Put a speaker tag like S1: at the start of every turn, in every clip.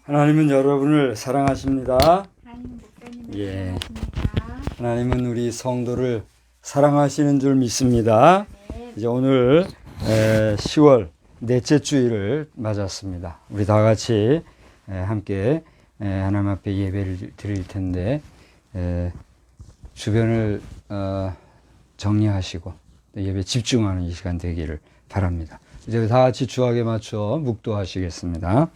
S1: 하나님은 여러분을 사랑하십니다.
S2: 하나님 목사님을
S1: 예.
S2: 사랑하십니다.
S1: 하나님은 우리 성도를 사랑하시는 줄 믿습니다.
S2: 네.
S1: 이제 오늘 10월 넷째 주일을 맞았습니다. 우리 다 같이 함께 하나님 앞에 예배를 드릴 텐데 주변을 정리하시고 예배 집중하는 이 시간 되기를 바랍니다. 이제 다 같이 주악에 맞춰 묵도하시겠습니다.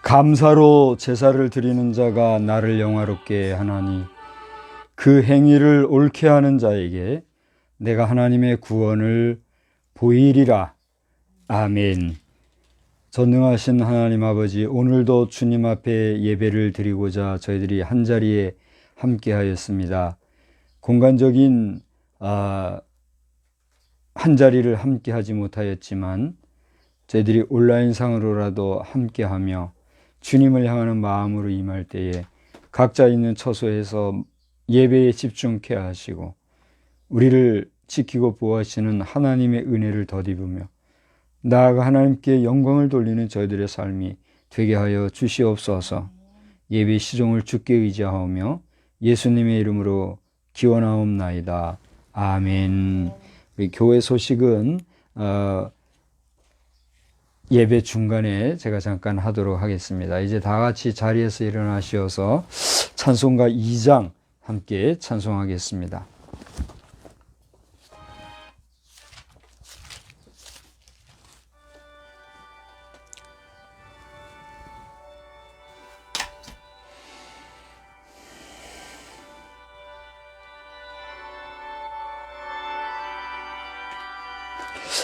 S1: 감사로 제사를 드리는 자가 나를 영화롭게 하나니 그 행위를 옳게 하는 자에게 내가 하나님의 구원을 보이리라. 아멘. 전능하신 하나님 아버지, 오늘도 주님 앞에 예배를 드리고자 저희들이 한자리에 함께 하였습니다. 공간적인 한자리를 함께 하지 못하였지만 저희들이 온라인상으로라도 함께 하며 주님을 향하는 마음으로 임할 때에 각자 있는 처소에서 예배에 집중케 하시고 우리를 지키고 보호하시는 하나님의 은혜를 덧입으며 나아가 하나님께 영광을 돌리는 저희들의 삶이 되게 하여 주시옵소서. 예배 시종을 주께 의지하오며 예수님의 이름으로 기원하옵나이다. 아멘. 우리 교회 소식은 예배 중간에 제가 잠깐 하도록 하겠습니다. 이제 다 같이 자리에서 일어나셔서 찬송가 2장 함께 찬송하겠습니다.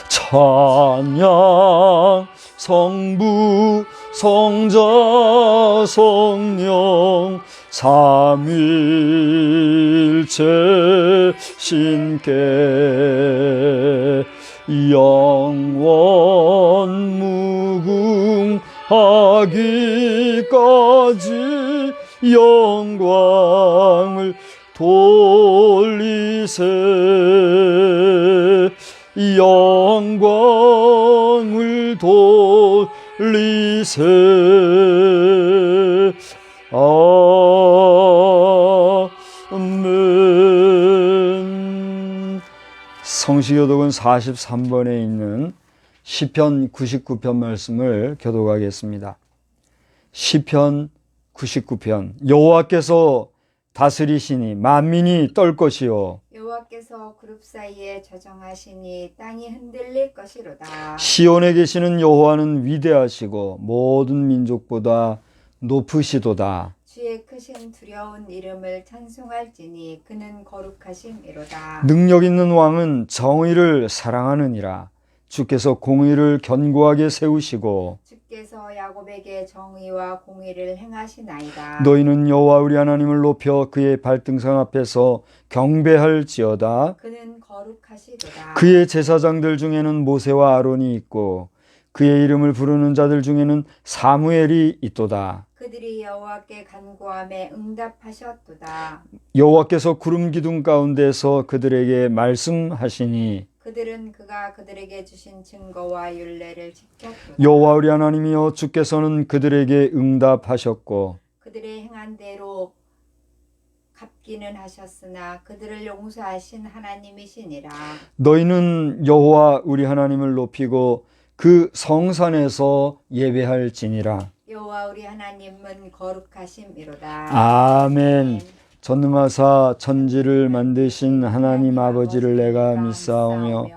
S1: 찬양 성부 성자 성령 삼일체 신께 영원 무궁하기까지 영광을 돌리세. 영광을 돌리세. 아멘. 성시교독은 43번에 있는 시편 99편 말씀을 교독하겠습니다. 시편 99편. 여호와께서 다스리시니 만민이 떨 것이요
S2: 여호와께서 그룹 사이에 저정하시니 땅이 흔들릴 것이로다.
S1: 시온에 계시는 여호와는 위대하시고 모든 민족보다 높으시도다.
S2: 주의 크신 두려운 이름을 찬송할지니 그는 거룩하심이로다.
S1: 능력 있는 왕은 정의를 사랑하느니라. 주께서 공의를 견고하게 세우시고
S2: 주께서 야곱에게 정의와 공의를 행하시나이다.
S1: 너희는 여호와 우리 하나님을 높여 그의 발등상 앞에서 경배할지어다.
S2: 그는 거룩하시도다.
S1: 그의 제사장들 중에는 모세와 아론이 있고 그의 이름을 부르는 자들 중에는 사무엘이 있도다.
S2: 그들이 여호와께 간구함에 응답하셨도다.
S1: 여호와께서 구름 기둥 가운데서 그들에게 말씀하시니
S2: 그들은 그가 그들에게 주신 증거와 율례를 지켰도다.
S1: 여호와 우리 하나님이여 주께서는 그들에게 응답하셨고
S2: 그들의 행한 대로 갚기는 하셨으나 그들을 용서하신 하나님이시니라.
S1: 너희는 여호와 우리 하나님을 높이고 그 성산에서 예배할지니라.
S2: 여호와 우리 하나님은 거룩하심이로다.
S1: 아멘. 전능하사 천지를 만드신 하나님 아버지를 내가 믿사오며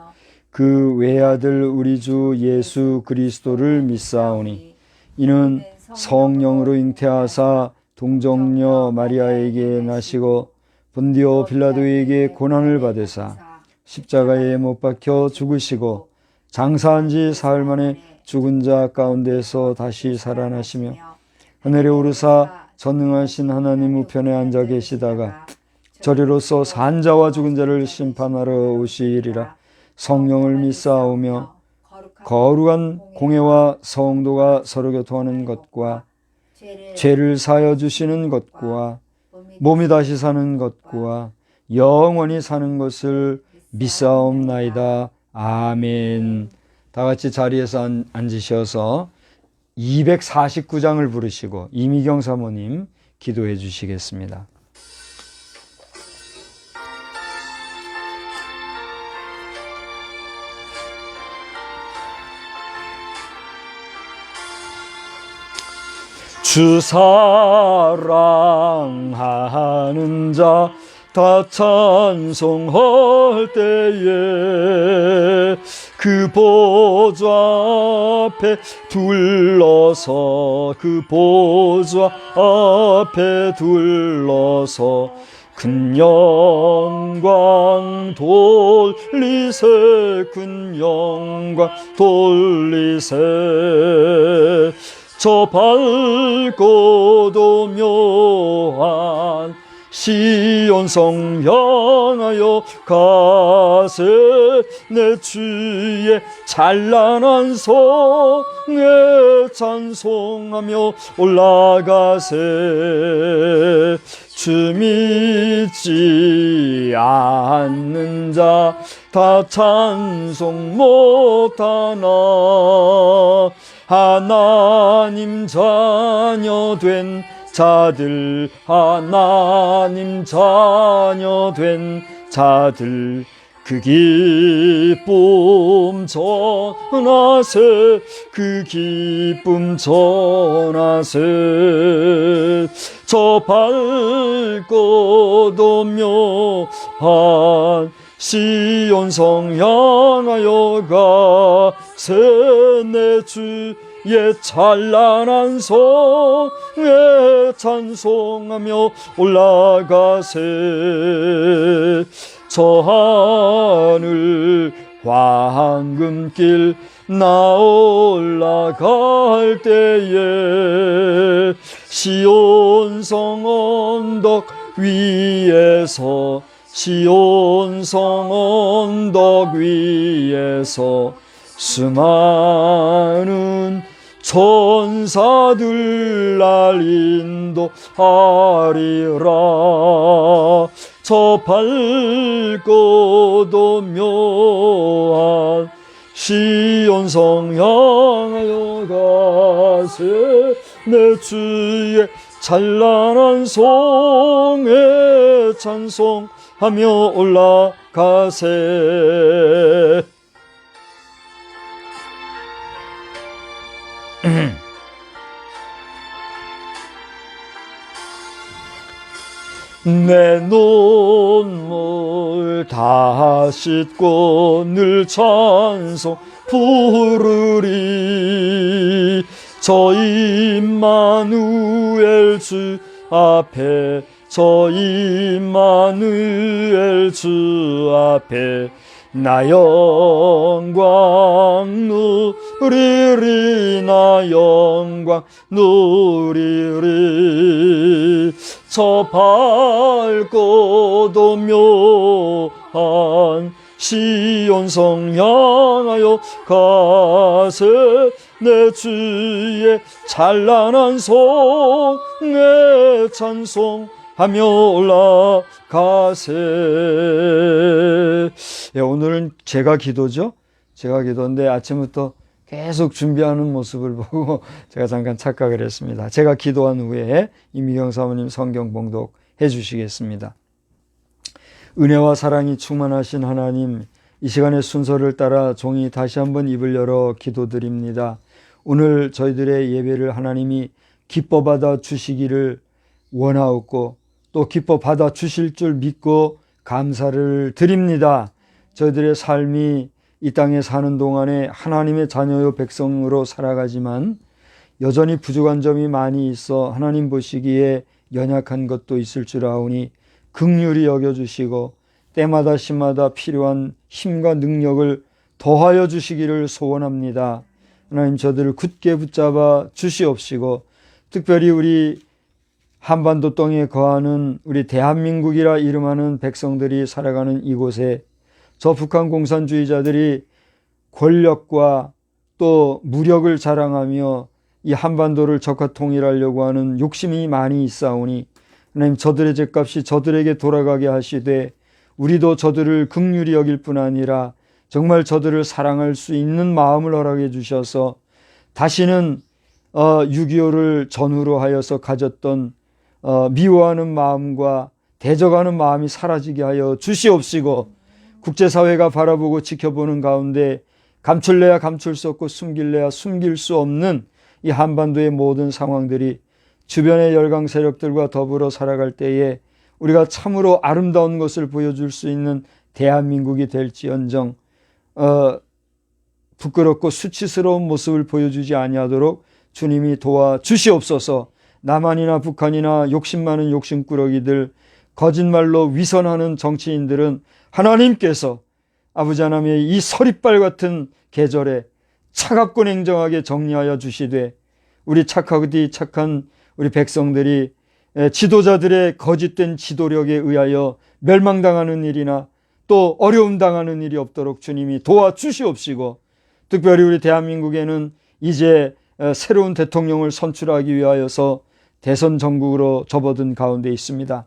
S1: 그 외아들 우리 주 예수 그리스도를 믿사오니 이는 성령으로 잉태하사 동정녀 마리아에게 나시고 본디오 빌라도에게 고난을 받으사 십자가에 못 박혀 죽으시고 장사한 지 사흘 만에 죽은 자 가운데서 다시 살아나시며 하늘에 오르사 전능하신 하나님 우편에 앉아 계시다가 저리로서 산자와 죽은 자를 심판하러 오시리라. 성령을 믿사오며 거룩한 공회와 성도가 서로 교통하는 것과 죄를 사하여 주시는 것과 몸이 다시 사는 것과 영원히 사는 것을 믿사옵나이다. 아멘. 다 같이 자리에서 앉으셔서 249장을 부르시고 이미경 사모님 기도해 주시겠습니다. 주 사랑하는 자 다 찬송할 때에 그 보좌 앞에 둘러서 그 보좌 앞에 둘러서 큰 영광 돌리세 큰 영광 돌리세 저 밝고도 묘한 시온성 향하여 가세 내 주의 찬란한 성에 찬송하며 올라가세 주 믿지 않는 자 다 찬송 못하나 하나님 자녀 된 자들 하나님 자녀 된 자들 그 기쁨 전하세 그 기쁨 전하세 저 밝고도 묘한 시온성 향하여 가세 내 주의 찬란한 성에 찬송하며 올라가세 저 하늘 황금길 나 올라갈 때에 시온성 언덕 위에서 시온성 언덕 위에서 수많은 천사들 날 인도하리라 저 밝고도 묘한 시온성 향하여 가세 내 주의 찬란한 성에 찬송하며 올라가세 내 눈물 다 씻고 늘 찬송 부르리 저 임마누엘 주 앞에 저 임마누엘 주 앞에 나 영광 누리리 나 영광 누리리 저 밝고도 묘한 시온성 향하여 가세 내 주의 찬란한 성에 찬송하며 올라가세. 오늘은 제가 기도죠. 제가 기도인데 아침부터 계속 준비하는 모습을 보고 제가 잠깐 착각을 했습니다. 제가 기도한 후에 이미경 사모님 성경 봉독해 주시겠습니다. 은혜와 사랑이 충만하신 하나님, 이 시간의 순서를 따라 종이 다시 한번 입을 열어 기도드립니다. 오늘 저희들의 예배를 하나님이 기뻐 받아 주시기를 원하옵고 또 기뻐 받아 주실 줄 믿고 감사를 드립니다. 저희들의 삶이 이 땅에 사는 동안에 하나님의 자녀요 백성으로 살아가지만 여전히 부족한 점이 많이 있어 하나님 보시기에 연약한 것도 있을 줄 아오니 긍휼히 여겨주시고 때마다 시마다 필요한 힘과 능력을 더하여 주시기를 소원합니다. 하나님 저들을 굳게 붙잡아 주시옵시고 특별히 우리 한반도 땅에 거하는 우리 대한민국이라 이름하는 백성들이 살아가는 이곳에 저 북한 공산주의자들이 권력과 또 무력을 자랑하며 이 한반도를 적화 통일하려고 하는 욕심이 많이 있사오니 하나님 저들의 죄값이 저들에게 돌아가게 하시되 우리도 저들을 긍휼히 여길 뿐 아니라 정말 저들을 사랑할 수 있는 마음을 허락해 주셔서 다시는 6.25를 전후로 하여서 가졌던 미워하는 마음과 대적하는 마음이 사라지게 하여 주시옵시고 국제사회가 바라보고 지켜보는 가운데 감출래야 감출 수 없고 숨길래야 숨길 수 없는 이 한반도의 모든 상황들이 주변의 열강 세력들과 더불어 살아갈 때에 우리가 참으로 아름다운 것을 보여줄 수 있는 대한민국이 될지언정 부끄럽고 수치스러운 모습을 보여주지 아니하도록 주님이 도와주시옵소서. 남한이나 북한이나 욕심 많은 욕심꾸러기들, 거짓말로 위선하는 정치인들은 하나님께서 아버지 하나님의 이 서리빨 같은 계절에 차갑고 냉정하게 정리하여 주시되 우리 착한 우리 백성들이 지도자들의 거짓된 지도력에 의하여 멸망당하는 일이나 또 어려움 당하는 일이 없도록 주님이 도와주시옵시고 특별히 우리 대한민국에는 이제 새로운 대통령을 선출하기 위하여서 대선 전국으로 접어든 가운데 있습니다.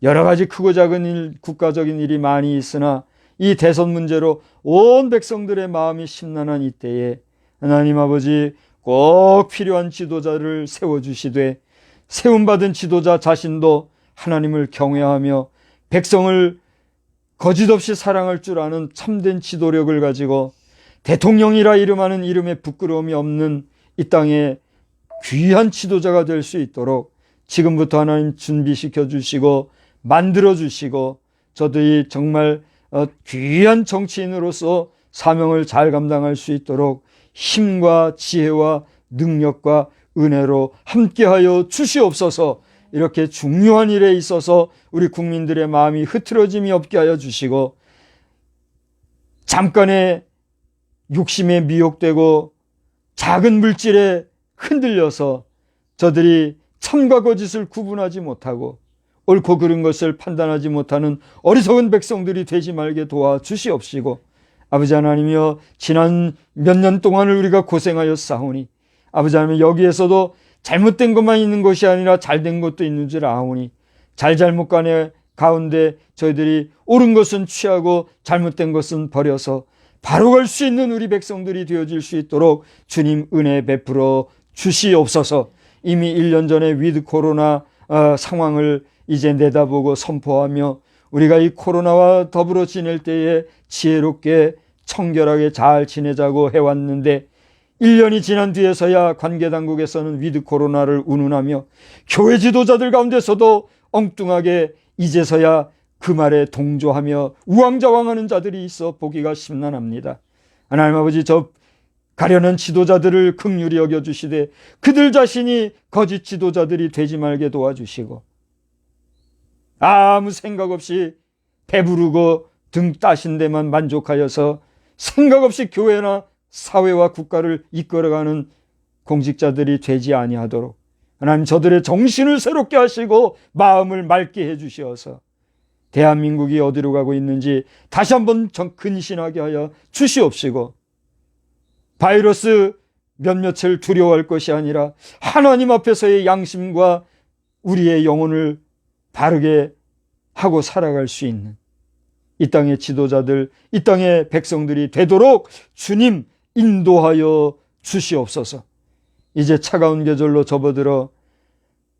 S1: 여러 가지 크고 작은 일, 국가적인 일이 많이 있으나 이 대선 문제로 온 백성들의 마음이 심란한 이때에 하나님 아버지 꼭 필요한 지도자를 세워주시되 세움받은 지도자 자신도 하나님을 경외하며 백성을 거짓없이 사랑할 줄 아는 참된 지도력을 가지고 대통령이라 이름하는 이름에 부끄러움이 없는 이 땅에 귀한 지도자가 될 수 있도록 지금부터 하나님 준비시켜 주시고 만들어 주시고 저들이 정말 귀한 정치인으로서 사명을 잘 감당할 수 있도록 힘과 지혜와 능력과 은혜로 함께하여 주시옵소서. 이렇게 중요한 일에 있어서 우리 국민들의 마음이 흐트러짐이 없게 하여 주시고 잠깐의 욕심에 미혹되고 작은 물질에 흔들려서 저들이 참과 거짓을 구분하지 못하고 옳고 그른 것을 판단하지 못하는 어리석은 백성들이 되지 말게 도와주시옵시고 아버지 하나님이여 지난 몇 년 동안을 우리가 고생하여 싸우니 아버지 하나님 여기에서도 잘못된 것만 있는 것이 아니라 잘된 것도 있는 줄 아오니 잘잘못 간의 가운데 저희들이 옳은 것은 취하고 잘못된 것은 버려서 바로 갈 수 있는 우리 백성들이 되어질 수 있도록 주님 은혜 베풀어 주시옵소서. 이미 1년 전에 위드 코로나 상황을 이제 내다보고 선포하며 우리가 이 코로나와 더불어 지낼 때에 지혜롭게 청결하게 잘 지내자고 해왔는데 1년이 지난 뒤에서야 관계당국에서는 위드 코로나를 운운하며 교회 지도자들 가운데서도 엉뚱하게 이제서야 그 말에 동조하며 우왕좌왕하는 자들이 있어 보기가 심란합니다. 하나님 아버지 저 가련한 지도자들을 긍휼히 여겨주시되 그들 자신이 거짓 지도자들이 되지 말게 도와주시고 아무 생각 없이 배부르고 등 따신 데만 만족하여서 생각 없이 교회나 사회와 국가를 이끌어가는 공직자들이 되지 아니하도록 하나님 저들의 정신을 새롭게 하시고 마음을 맑게 해주시어서 대한민국이 어디로 가고 있는지 다시 한번 근신하게 하여 주시옵시고 바이러스 몇몇을 두려워할 것이 아니라 하나님 앞에서의 양심과 우리의 영혼을 바르게 하고 살아갈 수 있는 이 땅의 지도자들, 이 땅의 백성들이 되도록 주님 인도하여 주시옵소서. 이제 차가운 계절로 접어들어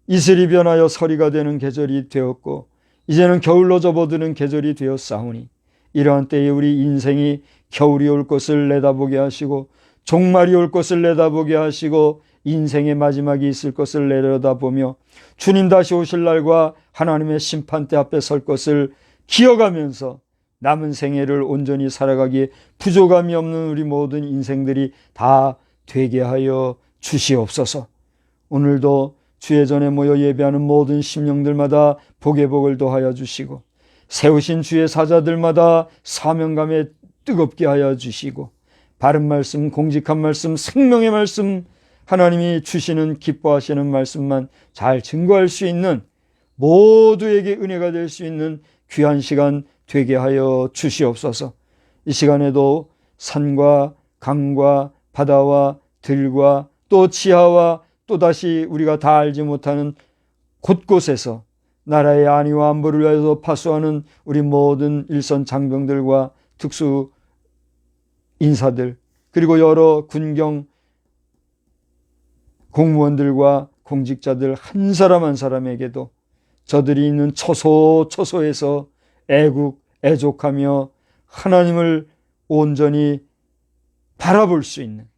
S1: 이슬이 변하여 서리가 되는 계절이 되었고 이제는 겨울로 접어드는 계절이 되었사오니 이러한 때에 우리 인생이 겨울이 올 것을 내다보게 하시고 종말이 올 것을 내다보게 하시고 인생의 마지막이 있을 것을 내려다보며 주님 다시 오실 날과 하나님의 심판대 앞에 설 것을 기억하면서 남은 생애를 온전히 살아가기에 부족함이 없는 우리 모든 인생들이 다 되게 하여 주시옵소서. 오늘도 주의 전에 모여 예배하는 모든 심령들마다 복의 복을 더하여 주시고 세우신 주의 사자들마다 사명감에 뜨겁게 하여 주시고 바른 말씀, 공직한 말씀, 생명의 말씀 하나님이 주시는 기뻐하시는 말씀만 잘 증거할 수 있는 모두에게 은혜가 될 수 있는 귀한 시간 되게 하여 주시옵소서. 이 시간에도 산과 강과 바다와 들과 또 지하와 또다시 우리가 다 알지 못하는 곳곳에서 나라의 안위와 안보를 위해서 파수하는 우리 모든 일선 장병들과 특수 인사들, 그리고 여러 군경 공무원들과 공직자들 한 사람 한 사람에게도 저들이 있는 처소처소에서 애국애족하며 하나님을 온전히 바라볼 수 있는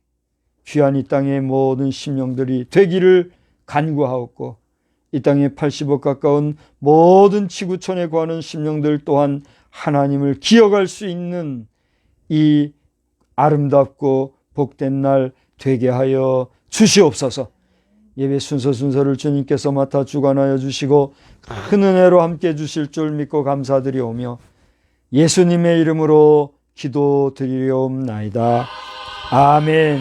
S1: 귀한 이 땅의 모든 심령들이 되기를 간구하옵고, 이 땅에 80억 가까운 모든 지구촌에 거하는 심령들 또한 하나님을 기억할 수 있는 이 아름답고 복된 날 되게 하여 주시옵소서. 예배 순서를 주님께서 맡아 주관하여 주시고 큰 은혜로 함께 주실 줄 믿고 감사드리오며 예수님의 이름으로 기도드리옵나이다. 아멘.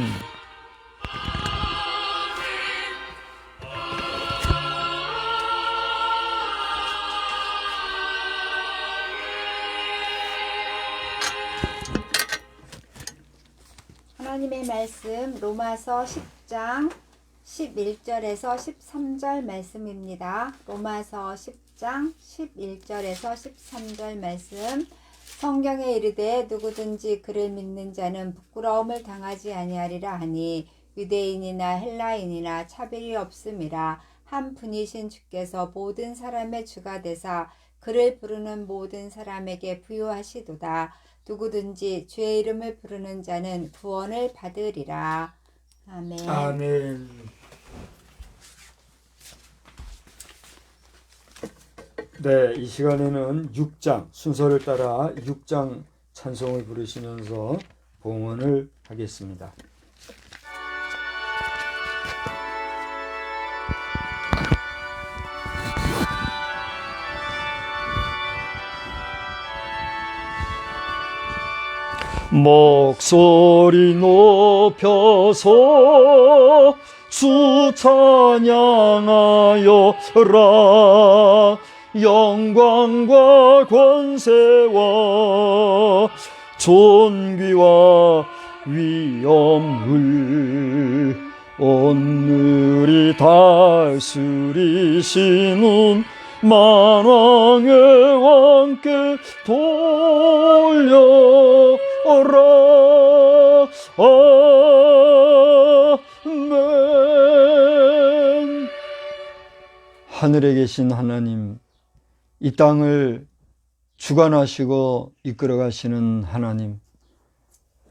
S2: 하나님의 말씀 로마서 10장 11절에서 13절 말씀입니다. 로마서 10장 11절에서 13절 말씀. 성경에 이르되 누구든지 그를 믿는 자는 부끄러움을 당하지 아니하리라 하니 유대인이나 헬라인이나 차별이 없음이라. 한 분이신 주께서 모든 사람의 주가 되사 그를 부르는 모든 사람에게 부요하시도다. 누구든지 주의 이름을 부르는 자는 구원을 받으리라. 아멘.
S1: 아멘. 네, 이 시간에는 6장 순서를 따라 6장 찬송을 부르시면서 봉헌을 하겠습니다. 목소리 높여서 주 찬양하여라. 영광과 권세와 존귀와 위엄을 오늘이 다스리시는 만왕의 왕께 돌려라. 아멘. 하늘에 계신 하나님, 이 땅을 주관하시고 이끌어 가시는 하나님,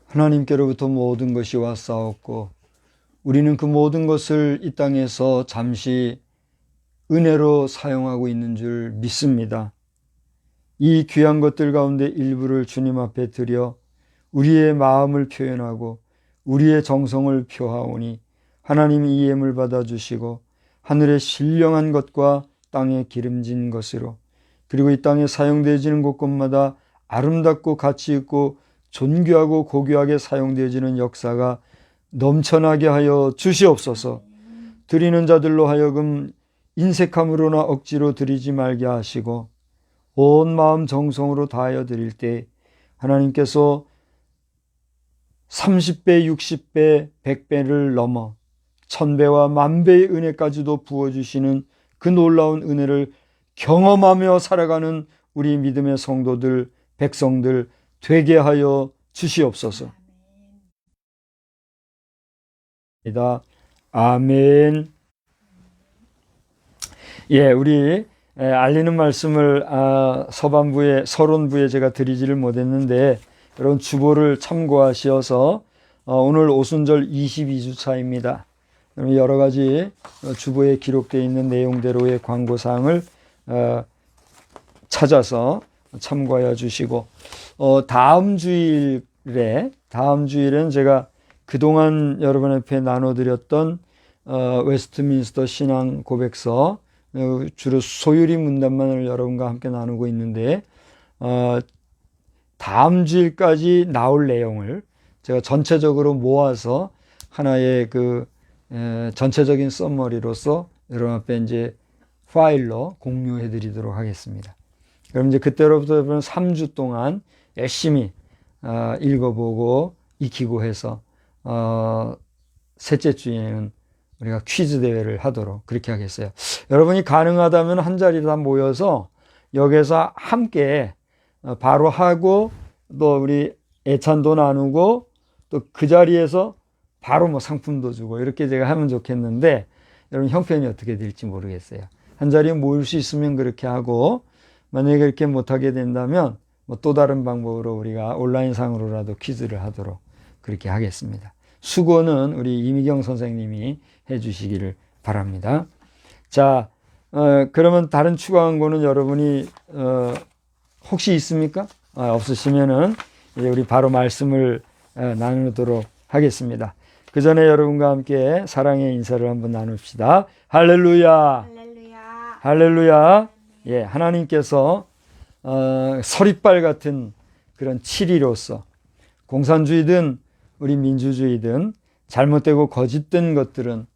S1: 하나님께로부터 모든 것이 왔사옵고 우리는 그 모든 것을 이 땅에서 잠시 은혜로 사용하고 있는 줄 믿습니다. 이 귀한 것들 가운데 일부를 주님 앞에 드려 우리의 마음을 표현하고 우리의 정성을 표하오니 하나님이 이 예물 받아주시고 하늘의 신령한 것과 땅에 기름진 것으로, 그리고 이 땅에 사용되어지는 곳곳마다 아름답고 가치 있고 존귀하고 고귀하게 사용되어지는 역사가 넘쳐나게 하여 주시옵소서. 드리는 자들로 하여금 인색함으로나 억지로 드리지 말게 하시고 온 마음 정성으로 다하여 드릴 때 하나님께서 30배, 60배, 100배를 넘어 1000배와 10,000배의 은혜까지도 부어주시는 그 놀라운 은혜를 경험하며 살아가는 우리 믿음의 성도들, 백성들 되게 하여 주시옵소서. 아멘. 예, 우리 알리는 말씀을 서론부에 제가 드리지를 못했는데 여러분 주보를 참고하셔서 오늘 오순절 22주차입니다. 여러 가지 주보에 기록되어 있는 내용대로의 광고사항을 찾아서 참고하여 주시고, 다음 주일엔 제가 그동안 여러분 앞에 나눠드렸던 웨스트민스터 신앙 고백서, 주로 소유리 문단만을 여러분과 함께 나누고 있는데 다음 주일까지 나올 내용을 제가 전체적으로 모아서 하나의 전체적인 썸머리로서 여러분 앞에 이제 파일로 공유해 드리도록 하겠습니다. 그럼 이제 그때로부터 여러분 3주 동안 열심히 읽어보고 익히고 해서 셋째 주에는 우리가 퀴즈 대회를 하도록 그렇게 하겠어요. 여러분이 가능하다면 한 자리 다 모여서 여기서 함께 바로 하고 또 우리 애찬도 나누고 또 그 자리에서 바로 뭐 상품도 주고 이렇게 제가 하면 좋겠는데 여러분 형편이 어떻게 될지 모르겠어요. 한 자리에 모일 수 있으면 그렇게 하고 만약에 그렇게 못하게 된다면 뭐 또 다른 방법으로 우리가 온라인상으로라도 퀴즈를 하도록 그렇게 하겠습니다. 수고는 우리 이미경 선생님이 해주시기를 바랍니다. 자, 그러면 다른 추가한 거는 여러분이 혹시 있습니까? 없으시면은 이제 우리 바로 말씀을 나누도록 하겠습니다. 그 전에 여러분과 함께 사랑의 인사를 한번 나눕시다. 할렐루야.
S2: 할렐루야.
S1: 할렐루야. 예, 하나님께서 서리빨 같은 그런 7위로서 공산주의든 우리 민주주의든 잘못되고 거짓된 것들은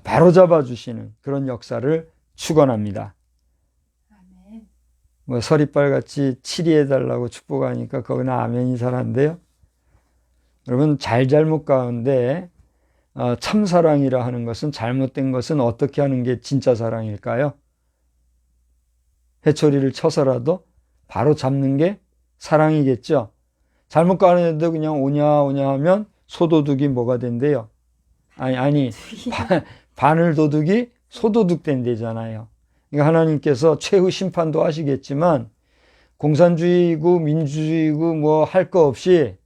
S1: 바로잡아 주시는 그런 역사를 축원합니다.
S2: 아멘.
S1: 뭐 서리빨 같이 7위 해달라고 축복하니까 거기는 아멘이 잘 안 돼요. 여러분 잘못 가운데 참사랑이라 하는 것은 잘못된 것은 어떻게 하는 게 진짜 사랑일까요? 회초리를 쳐서라도 바로 잡는 게 사랑이겠죠. 잘못 가는데도 그냥 오냐 하면 소도둑이 뭐가 된대요? 아니 바늘 도둑이 소도둑 된대잖아요. 그러니까 하나님께서 최후 심판도 하시겠지만 공산주의고 민주주의고 뭐 할 거 없이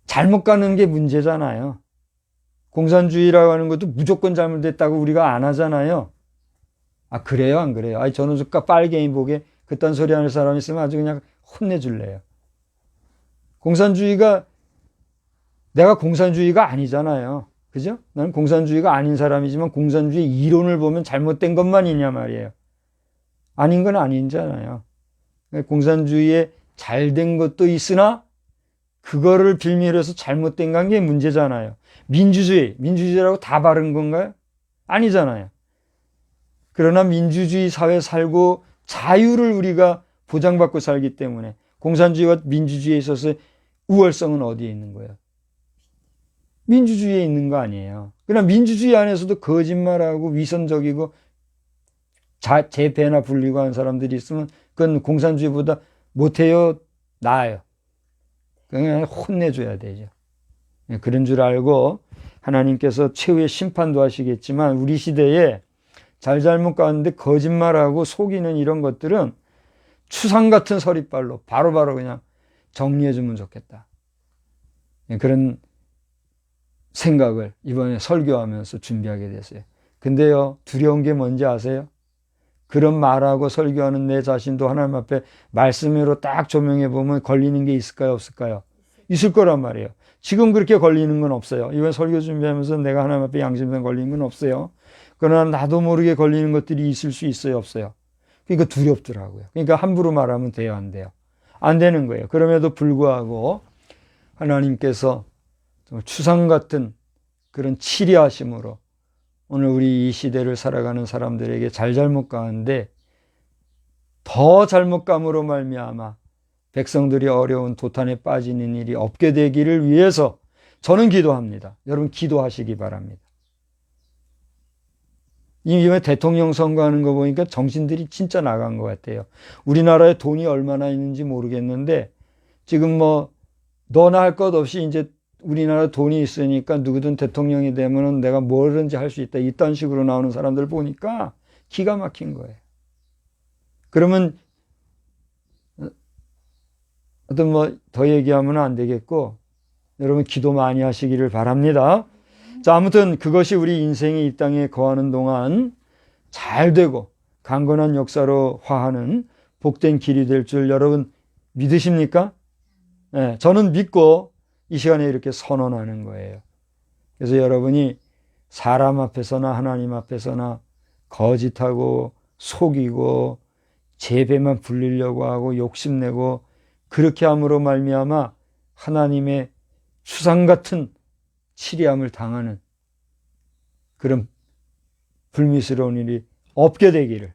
S1: 잘못 가는 게 문제잖아요. 공산주의라고 하는 것도 무조건 잘못됐다고 우리가 안 하잖아요. 그래요? 안 그래요? 저는 빨갱이 보게 그딴 소리 하는 사람 있으면 아주 그냥 혼내줄래요. 내가 공산주의가 아니잖아요. 그죠? 나는 공산주의가 아닌 사람이지만 공산주의 이론을 보면 잘못된 것만이냐 말이에요. 아닌 건 아니잖아요. 공산주의에 잘된 것도 있으나 그거를 빌미로 해서 잘못된 게 문제잖아요. 민주주의라고 다 바른 건가요? 아니잖아요. 그러나 민주주의 사회 살고 자유를 우리가 보장받고 살기 때문에 공산주의와 민주주의에 있어서 우월성은 어디에 있는 거예요? 민주주의에 있는 거 아니에요. 그러나 민주주의 안에서도 거짓말하고 위선적이고 제 배나 불리고 하는 사람들이 있으면 그건 공산주의보다 못해요? 나아요. 그냥 혼내줘야 되죠. 그런 줄 알고 하나님께서 최후의 심판도 하시겠지만 우리 시대에 잘못 가는데 거짓말하고 속이는 이런 것들은 추상 같은 서리빨로 바로바로 그냥 정리해주면 좋겠다. 그런 생각을 이번에 설교하면서 준비하게 됐어요. 근데요, 두려운 게 뭔지 아세요? 그런 말하고 설교하는 내 자신도 하나님 앞에 말씀으로 딱 조명해 보면 걸리는 게 있을까요? 없을까요? 있을 거란 말이에요. 지금 그렇게 걸리는 건 없어요. 이번 설교 준비하면서 내가 하나님 앞에 양심상 걸리는 건 없어요. 그러나 나도 모르게 걸리는 것들이 있을 수 있어요? 없어요? 그러니까 두렵더라고요. 그러니까 함부로 말하면 돼요? 안 돼요? 안 되는 거예요. 그럼에도 불구하고 하나님께서 추상 같은 그런 치리하심으로 오늘 우리 이 시대를 살아가는 사람들에게 잘못 가는데 더 잘못감으로 말미암아 백성들이 어려운 도탄에 빠지는 일이 없게 되기를 위해서 저는 기도합니다. 여러분 기도하시기 바랍니다. 이번에 대통령 선거하는 거 보니까 정신들이 진짜 나간 것 같아요. 우리나라에 돈이 얼마나 있는지 모르겠는데 지금 뭐 너나 할 것 없이 이제 우리나라 돈이 있으니까 누구든 대통령이 되면은 내가 뭐든지 할 수 있다. 이딴 식으로 나오는 사람들 보니까 기가 막힌 거예요. 그러면 어떤 뭐 더 얘기하면 안 되겠고 여러분 기도 많이 하시기를 바랍니다. 자, 아무튼 그것이 우리 인생이 이 땅에 거하는 동안 잘 되고 강건한 역사로 화하는 복된 길이 될 줄 여러분 믿으십니까? 네, 저는 믿고 이 시간에 이렇게 선언하는 거예요. 그래서 여러분이 사람 앞에서나 하나님 앞에서나 거짓하고 속이고 제 배만 불리려고 하고 욕심내고 그렇게 함으로 말미암아 하나님의 추상 같은 치리함을 당하는 그런 불미스러운 일이 없게 되기를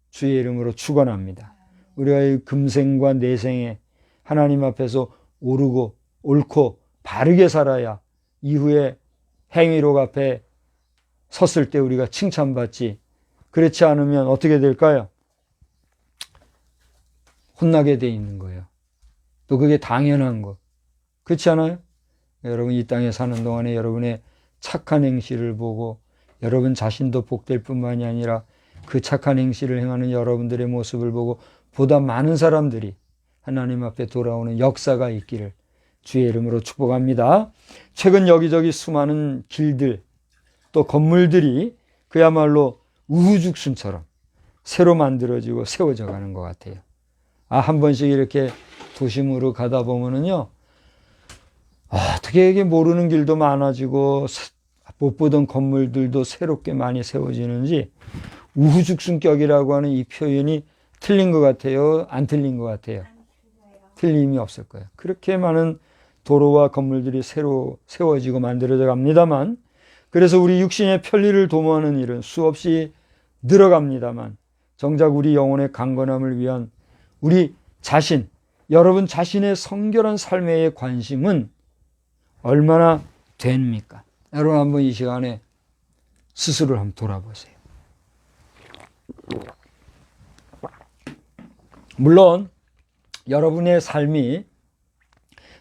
S1: 주의 이름으로 축원합니다. 우리가 이 금생과 내생에 하나님 앞에서 오르고 옳고 바르게 살아야 이후에 행위록 앞에 섰을 때 우리가 칭찬받지, 그렇지 않으면 어떻게 될까요? 혼나게 돼 있는 거예요. 또 그게 당연한 거. 그렇지 않아요? 여러분 이 땅에 사는 동안에 여러분의 착한 행실을 보고 여러분 자신도 복될 뿐만이 아니라 그 착한 행실을 행하는 여러분들의 모습을 보고 보다 많은 사람들이 하나님 앞에 돌아오는 역사가 있기를 주의 이름으로 축복합니다. 최근 여기저기 수많은 길들 또 건물들이 그야말로 우후죽순처럼 새로 만들어지고 세워져 가는 것 같아요. 한 번씩 이렇게 도심으로 가다 보면은요, 어떻게 이게 모르는 길도 많아지고 못 보던 건물들도 새롭게 많이 세워지는지 우후죽순격이라고 하는 이 표현이 틀린 것 같아요? 안 틀린 것 같아요? 틀림이 없을 거예요. 그렇게 많은 도로와 건물들이 새로 세워지고 만들어져 갑니다만, 그래서 우리 육신의 편리를 도모하는 일은 수없이 늘어갑니다만, 정작 우리 영혼의 강건함을 위한 우리 자신, 여러분 자신의 성결한 삶의 관심은 얼마나 됩니까? 여러분 한번 이 시간에 스스로를 한번 돌아보세요. 물론 여러분의 삶이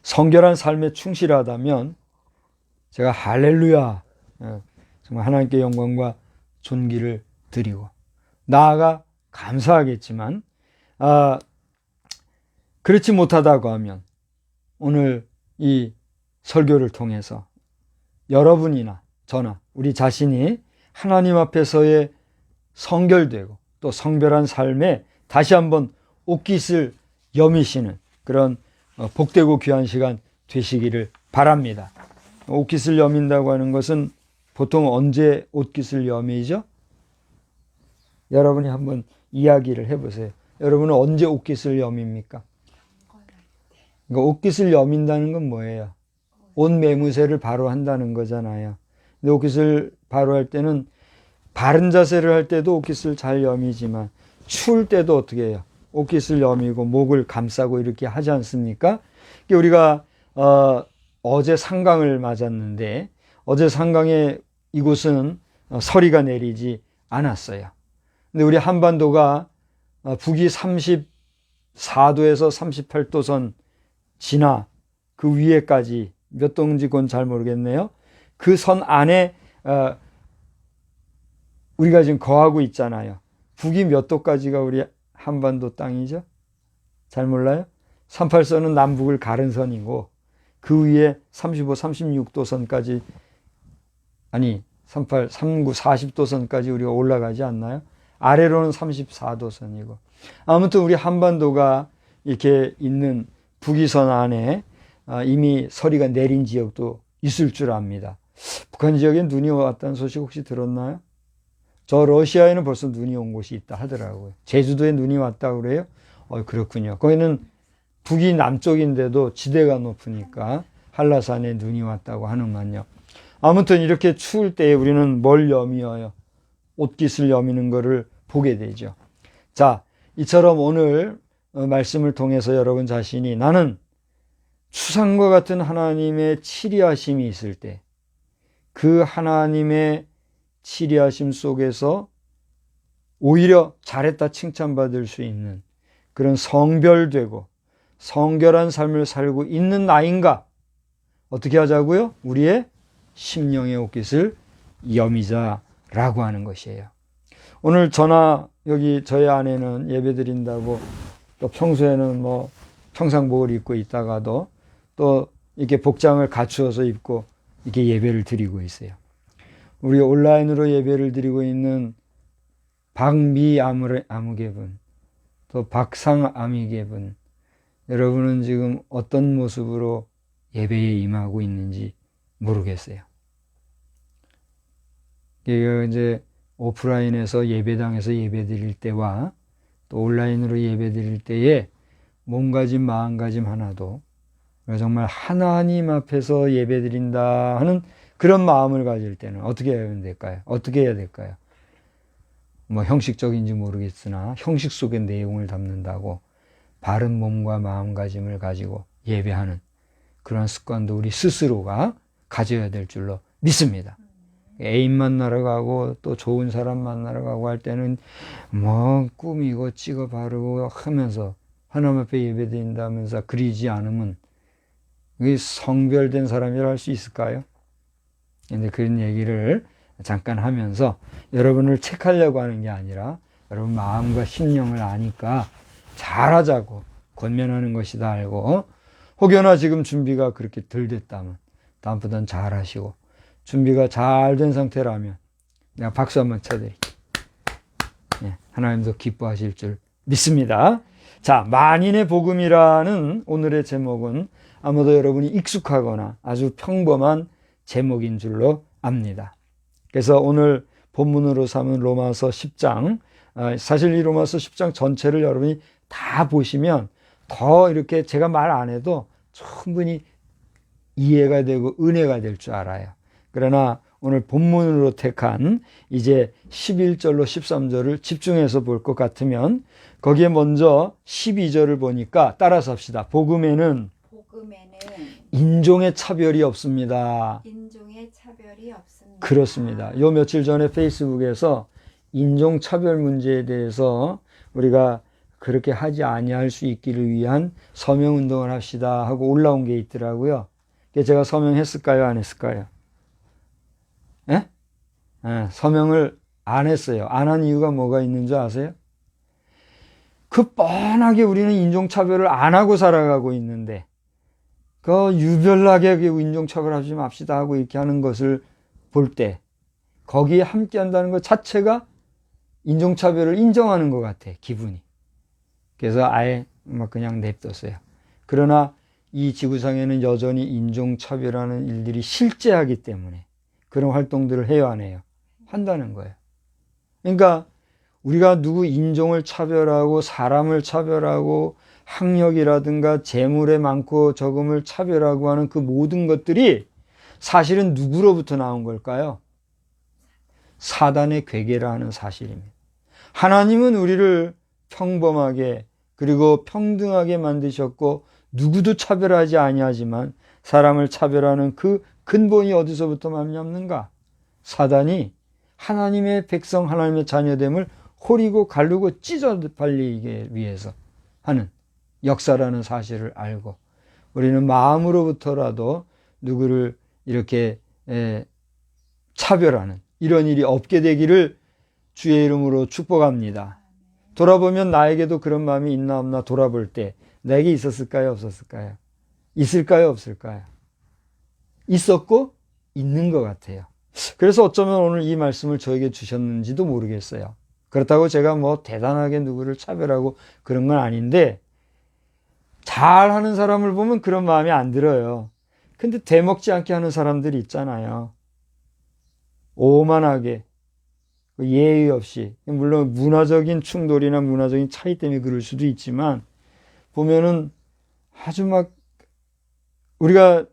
S1: 성결한 삶에 충실하다면 제가 할렐루야, 정말 하나님께 영광과 존귀를 드리고 나아가 감사하겠지만, 그렇지 못하다고 하면 오늘 이 설교를 통해서 여러분이나 저나 우리 자신이 하나님 앞에서의 성결되고 또 성별한 삶에 다시 한번 옷깃을 여미시는 그런 복되고 귀한 시간 되시기를 바랍니다. 옷깃을 여민다고 하는 것은 보통 언제 옷깃을 여미죠? 여러분이 한번 이야기를 해보세요. 여러분은 언제 옷깃을 여밉니까? 그러니까 옷깃을 여민다는 건 뭐예요? 옷 매무새를 바로 한다는 거잖아요. 근데 옷깃을 바로 할 때는 바른 자세를 할 때도 옷깃을 잘 여미지만 추울 때도 어떻게 해요? 옷깃을 여미고 목을 감싸고 이렇게 하지 않습니까? 우리가 어제 상강을 맞았는데 어제 상강에 이곳은 서리가 내리지 않았어요. 근데 우리 한반도가 북위 34도에서 38도선 지나 그 위에까지 몇 도인지 그건 잘 모르겠네요. 그 선 안에 우리가 지금 거하고 있잖아요. 북위 몇 도까지가 우리 한반도 땅이죠? 잘 몰라요? 38선은 남북을 가른 선이고 그 위에 35, 36도 선까지, 아니 38, 39, 40도 선까지 우리가 올라가지 않나요? 아래로는 34도 선이고, 아무튼 우리 한반도가 이렇게 있는 북위선 안에 이미 서리가 내린 지역도 있을 줄 압니다. 북한 지역에 눈이 왔다는 소식 혹시 들었나요? 저 러시아에는 벌써 눈이 온 곳이 있다 하더라고요. 제주도에 눈이 왔다고 그래요? 그렇군요. 거기는 북위 남쪽인데도 지대가 높으니까 한라산에 눈이 왔다고 하는만요. 아무튼 이렇게 추울 때에 우리는 뭘 여미어요? 옷깃을 여미는 것을 보게 되죠. 자, 이처럼 오늘 말씀을 통해서 여러분 자신이 나는 추상과 같은 하나님의 치리하심이 있을 때 그 하나님의 치리하심 속에서 오히려 잘했다 칭찬받을 수 있는 그런 성별되고 성결한 삶을 살고 있는 나인가? 어떻게 하자고요? 우리의 심령의 옷깃을 여미자라고 하는 것이에요. 오늘 저나 여기 저희 아내는 예배 드린다고 또 평소에는 뭐 평상복을 입고 있다가도 또 이렇게 복장을 갖추어서 입고 이렇게 예배를 드리고 있어요. 우리 온라인으로 예배를 드리고 있는 박미 아무개분, 또 박상 아미개분, 여러분은 지금 어떤 모습으로 예배에 임하고 있는지 모르겠어요. 이제 오프라인에서 예배당에서 예배 드릴 때와 또 온라인으로 예배 드릴 때에 몸가짐 마음가짐 하나도 정말 하나님 앞에서 예배 드린다 하는 그런 마음을 가질 때는 어떻게 해야 될까요? 어떻게 해야 될까요? 뭐 형식적인지 모르겠으나 형식 속의 내용을 담는다고 바른 몸과 마음가짐을 가지고 예배하는 그런 습관도 우리 스스로가 가져야 될 줄로 믿습니다. 애인 만나러 가고 또 좋은 사람 만나러 가고 할 때는 뭐 꾸미고 찍어 바르고 하면서 하나님 앞에 예배드린다면서 그리지 않으면 그게 성별된 사람이라 할 수 있을까요? 근데 그런 얘기를 잠깐 하면서 여러분을 책하려고 하는 게 아니라 여러분 마음과 심령을 아니까 잘하자고 권면하는 것이다 알고, 혹여나 지금 준비가 그렇게 덜 됐다면 다음부터는 잘하시고, 준비가 잘 된 상태라면 내가 박수 한번 쳐드릴게요. 네, 하나님도 기뻐하실 줄 믿습니다. 자, 만인의 복음이라는 오늘의 제목은 아마도 여러분이 익숙하거나 아주 평범한 제목인 줄로 압니다. 그래서 오늘 본문으로 삼은 로마서 10장, 사실 이 로마서 10장 전체를 여러분이 다 보시면 더 이렇게 제가 말 안 해도 충분히 이해가 되고 은혜가 될 줄 알아요. 그러나 오늘 본문으로 택한 이제 11절로 13절을 집중해서 볼 것 같으면 거기에 먼저 12절을 보니까 따라서 합시다. 복음에는 인종의 차별이 없습니다.
S2: 인종의 차별이 없습니다.
S1: 그렇습니다. 요 며칠 전에 페이스북에서 인종 차별 문제에 대해서 우리가 그렇게 하지 아니할 수 있기를 위한 서명 운동을 합시다 하고 올라온 게 있더라고요. 제가 서명했을까요? 안 했을까요? 예? 서명을 안 했어요. 안 한 이유가 뭐가 있는 줄 아세요? 그 뻔하게 우리는 인종차별을 안 하고 살아가고 있는데 그 유별나게 인종차별하지 맙시다 하고 이렇게 하는 것을 볼 때 거기에 함께 한다는 것 자체가 인종차별을 인정하는 것 같아, 기분이. 그래서 아예 막 그냥 냅뒀어요. 그러나 이 지구상에는 여전히 인종차별하는 일들이 실제하기 때문에 그런 활동들을 해야 하네요. 한다는 거예요. 그러니까 우리가 누구 인종을 차별하고 사람을 차별하고 학력이라든가 재물의 많고 적음을 차별하고 하는 그 모든 것들이 사실은 누구로부터 나온 걸까요? 사단의 괴계라 하는 사실입니다. 하나님은 우리를 평범하게 그리고 평등하게 만드셨고 누구도 차별하지 아니하지만 사람을 차별하는 그 근본이 어디서부터 맘잡는가? 사단이 하나님의 백성, 하나님의 자녀됨을 호리고 가르고 찢어 발리기 위해서 하는 역사라는 사실을 알고 우리는 마음으로부터라도 누구를 이렇게 차별하는 이런 일이 없게 되기를 주의 이름으로 축복합니다. 돌아보면 나에게도 그런 마음이 있나 없나 돌아볼 때 내게 있었을까요? 없었을까요? 있을까요? 없을까요? 있었고 있는 것 같아요. 그래서 어쩌면 오늘 이 말씀을 저에게 주셨는지도 모르겠어요. 그렇다고 제가 뭐 대단하게 누구를 차별하고 그런 건 아닌데 잘하는 사람을 보면 그런 마음이 안 들어요. 근데 대먹지 않게 하는 사람들이 있잖아요. 오만하게 예의 없이, 물론 문화적인 충돌이나 문화적인 차이 때문에 그럴 수도 있지만 보면은 아주 막 우리가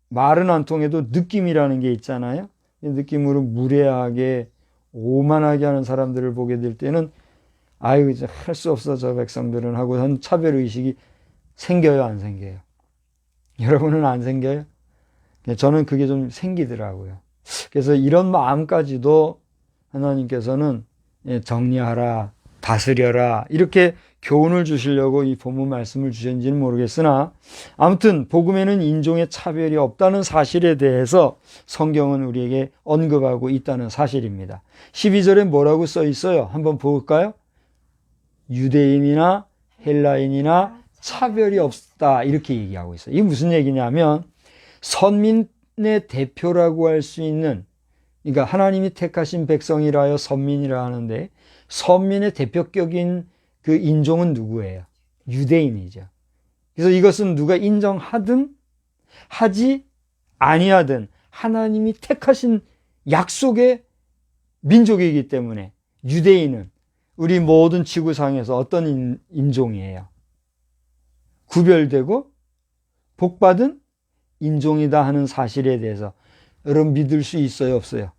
S1: 말은 안 통해도 느낌이라는 게 있잖아요. 느낌으로 무례하게 오만하게 하는 사람들을 보게 될 때는 아유 이제 할 수 없어 저 백성들은 하고 한 차별의식이 생겨요, 안 생겨요? 여러분은 안 생겨요? 저는 그게 좀 생기더라고요. 그래서 이런 마음까지도 하나님께서는 정리하라, 다스려라 이렇게 교훈을 주시려고 이 본문 말씀을 주셨는지는 모르겠으나 아무튼 복음에는 인종의 차별이 없다는 사실에 대해서 성경은 우리에게 언급하고 있다는 사실입니다. 12절에 뭐라고 써 있어요? 한번 볼까요? 유대인이나 헬라인이나 차별이 없다 이렇게 얘기하고 있어요. 이게 무슨 얘기냐면 선민의 대표라고 할 수 있는, 그러니까 하나님이 택하신 백성이라 하여 선민이라 하는데 선민의 대표격인 그 인종은 누구예요? 유대인이죠. 그래서 이것은 누가 인정하든 하지 아니하든 하나님이 택하신 약속의 민족이기 때문에 유대인은 우리 모든 지구상에서 어떤 인종이에요? 구별되고 복받은 인종이다 하는 사실에 대해서 여러분 믿을 수 있어요, 없어요?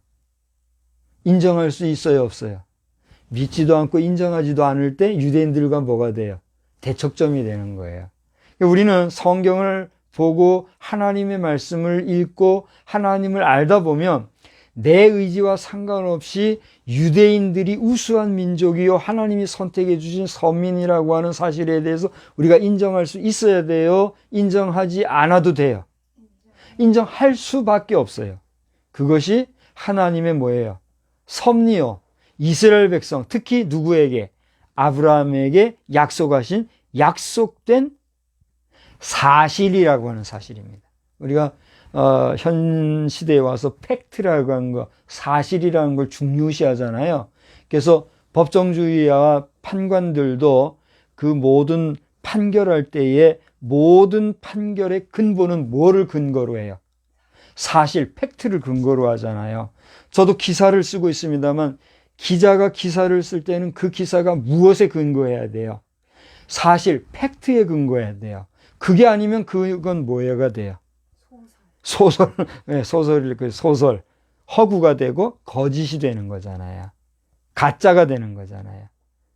S1: 인정할 수 있어요, 없어요? 믿지도 않고 인정하지도 않을 때 유대인들과 뭐가 돼요? 대척점이 되는 거예요. 우리는 성경을 보고 하나님의 말씀을 읽고 하나님을 알다 보면 내 의지와 상관없이 유대인들이 우수한 민족이요 하나님이 선택해 주신 선민이라고 하는 사실에 대해서 우리가 인정할 수 있어야 돼요? 인정하지 않아도 돼요? 인정할 수밖에 없어요. 그것이 하나님의 뭐예요? 섭리요. 이스라엘 백성, 특히 누구에게? 아브라함에게 약속하신 약속된 사실이라고 하는 사실입니다. 우리가 현 시대에 와서 팩트라고 하는 거, 사실이라는 걸 중요시하잖아요. 그래서 법정주의와 판관들도 그 모든 판결할 때에 모든 판결의 근본은 뭐를 근거로 해요? 사실, 팩트를 근거로 하잖아요. 저도 기사를 쓰고 있습니다만 기자가 기사를 쓸 때는 그 기사가 무엇에 근거해야 돼요? 사실, 팩트에 근거해야 돼요. 그게 아니면 그건 뭐가 돼요? 소설, 네, 소설, 허구가 되고 거짓이 되는 거잖아요. 가짜가 되는 거잖아요.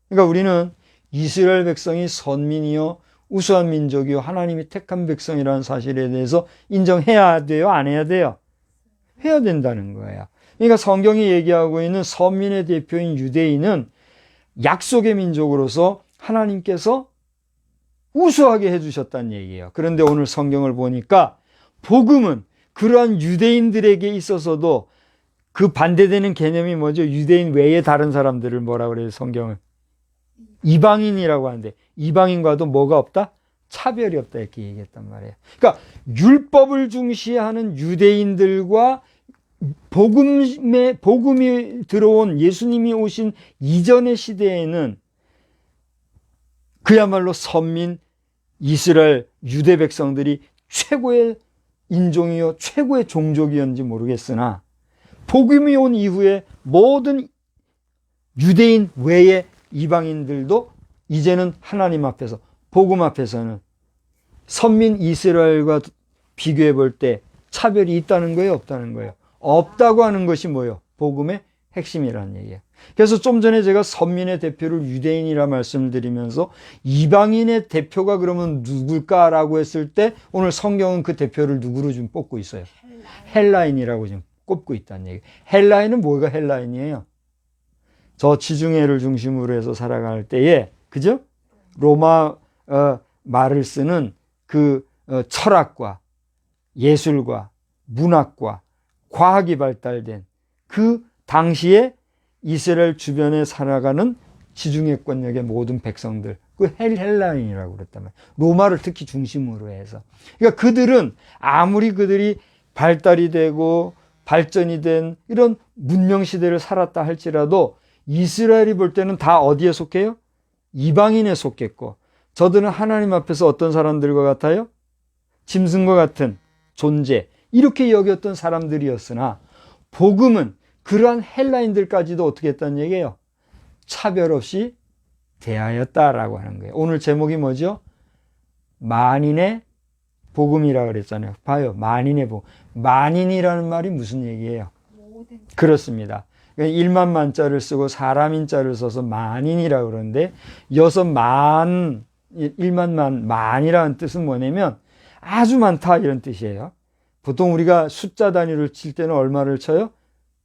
S1: 그러니까 우리는 이스라엘 백성이 선민이요, 우수한 민족이요, 하나님이 택한 백성이라는 사실에 대해서 인정해야 돼요? 안 해야 돼요? 해야 된다는 거예요. 그러니까 성경이 얘기하고 있는 선민의 대표인 유대인은 약속의 민족으로서 하나님께서 우수하게 해주셨다는 얘기예요. 그런데 오늘 성경을 보니까 복음은 그러한 유대인들에게 있어서도 그 반대되는 개념이 뭐죠? 유대인 외에 다른 사람들을 뭐라 그래요? 성경은 이방인이라고 하는데 이방인과도 뭐가 없다? 차별이 없다 이렇게 얘기했단 말이에요. 그러니까 율법을 중시하는 유대인들과 복음이 들어온 예수님이 오신 이전의 시대에는 그야말로 선민 이스라엘 유대 백성들이 최고의 인종이요 최고의 종족이었는지 모르겠으나 복음이 온 이후에 모든 유대인 외의 이방인들도 이제는 하나님 앞에서 복음 앞에서는 선민 이스라엘과 비교해 볼 때 차별이 있다는 거예요, 없다는 거예요? 없다고 하는 것이 뭐예요? 복음의 핵심이라는 얘기예요. 그래서 좀 전에 제가 선민의 대표를 유대인이라 말씀드리면서 이방인의 대표가 그러면 누굴까라고 했을 때 오늘 성경은 그 대표를 누구로 좀 뽑고 있어요? 헬라인이라고 지금 꼽고 있다는 얘기예요. 헬라인은 뭐가 헬라인이에요? 저 지중해를 중심으로 해서 살아갈 때에 그죠? 로마 말을 쓰는 그 철학과 예술과 문학과 과학이 발달된 그 당시에 이스라엘 주변에 살아가는 지중해권역의 모든 백성들, 그 헬라인이라고 그랬단 말이에요. 로마를 특히 중심으로 해서. 그러니까 그들은 아무리 그들이 발달이 되고 발전이 된 이런 문명시대를 살았다 할지라도 이스라엘이 볼 때는 다 어디에 속해요? 이방인에 속했고, 저들은 하나님 앞에서 어떤 사람들과 같아요? 짐승과 같은 존재, 이렇게 여겼던 사람들이었으나 복음은 그러한 헬라인들까지도 어떻게 했다는 얘기예요? 차별 없이 대하였다라고 하는 거예요. 오늘 제목이 뭐죠? 만인의 복음이라고 그랬잖아요. 봐요. 만인의 복음. 만인이라는 말이 무슨 얘기예요? 그렇습니다. 1만 만자를 쓰고 사람인 자를 써서 만인이라고 그러는데 6만, 1만 만이라는 뜻은 뭐냐면 아주 많다 이런 뜻이에요. 보통 우리가 숫자 단위를 칠 때는 얼마를 쳐요?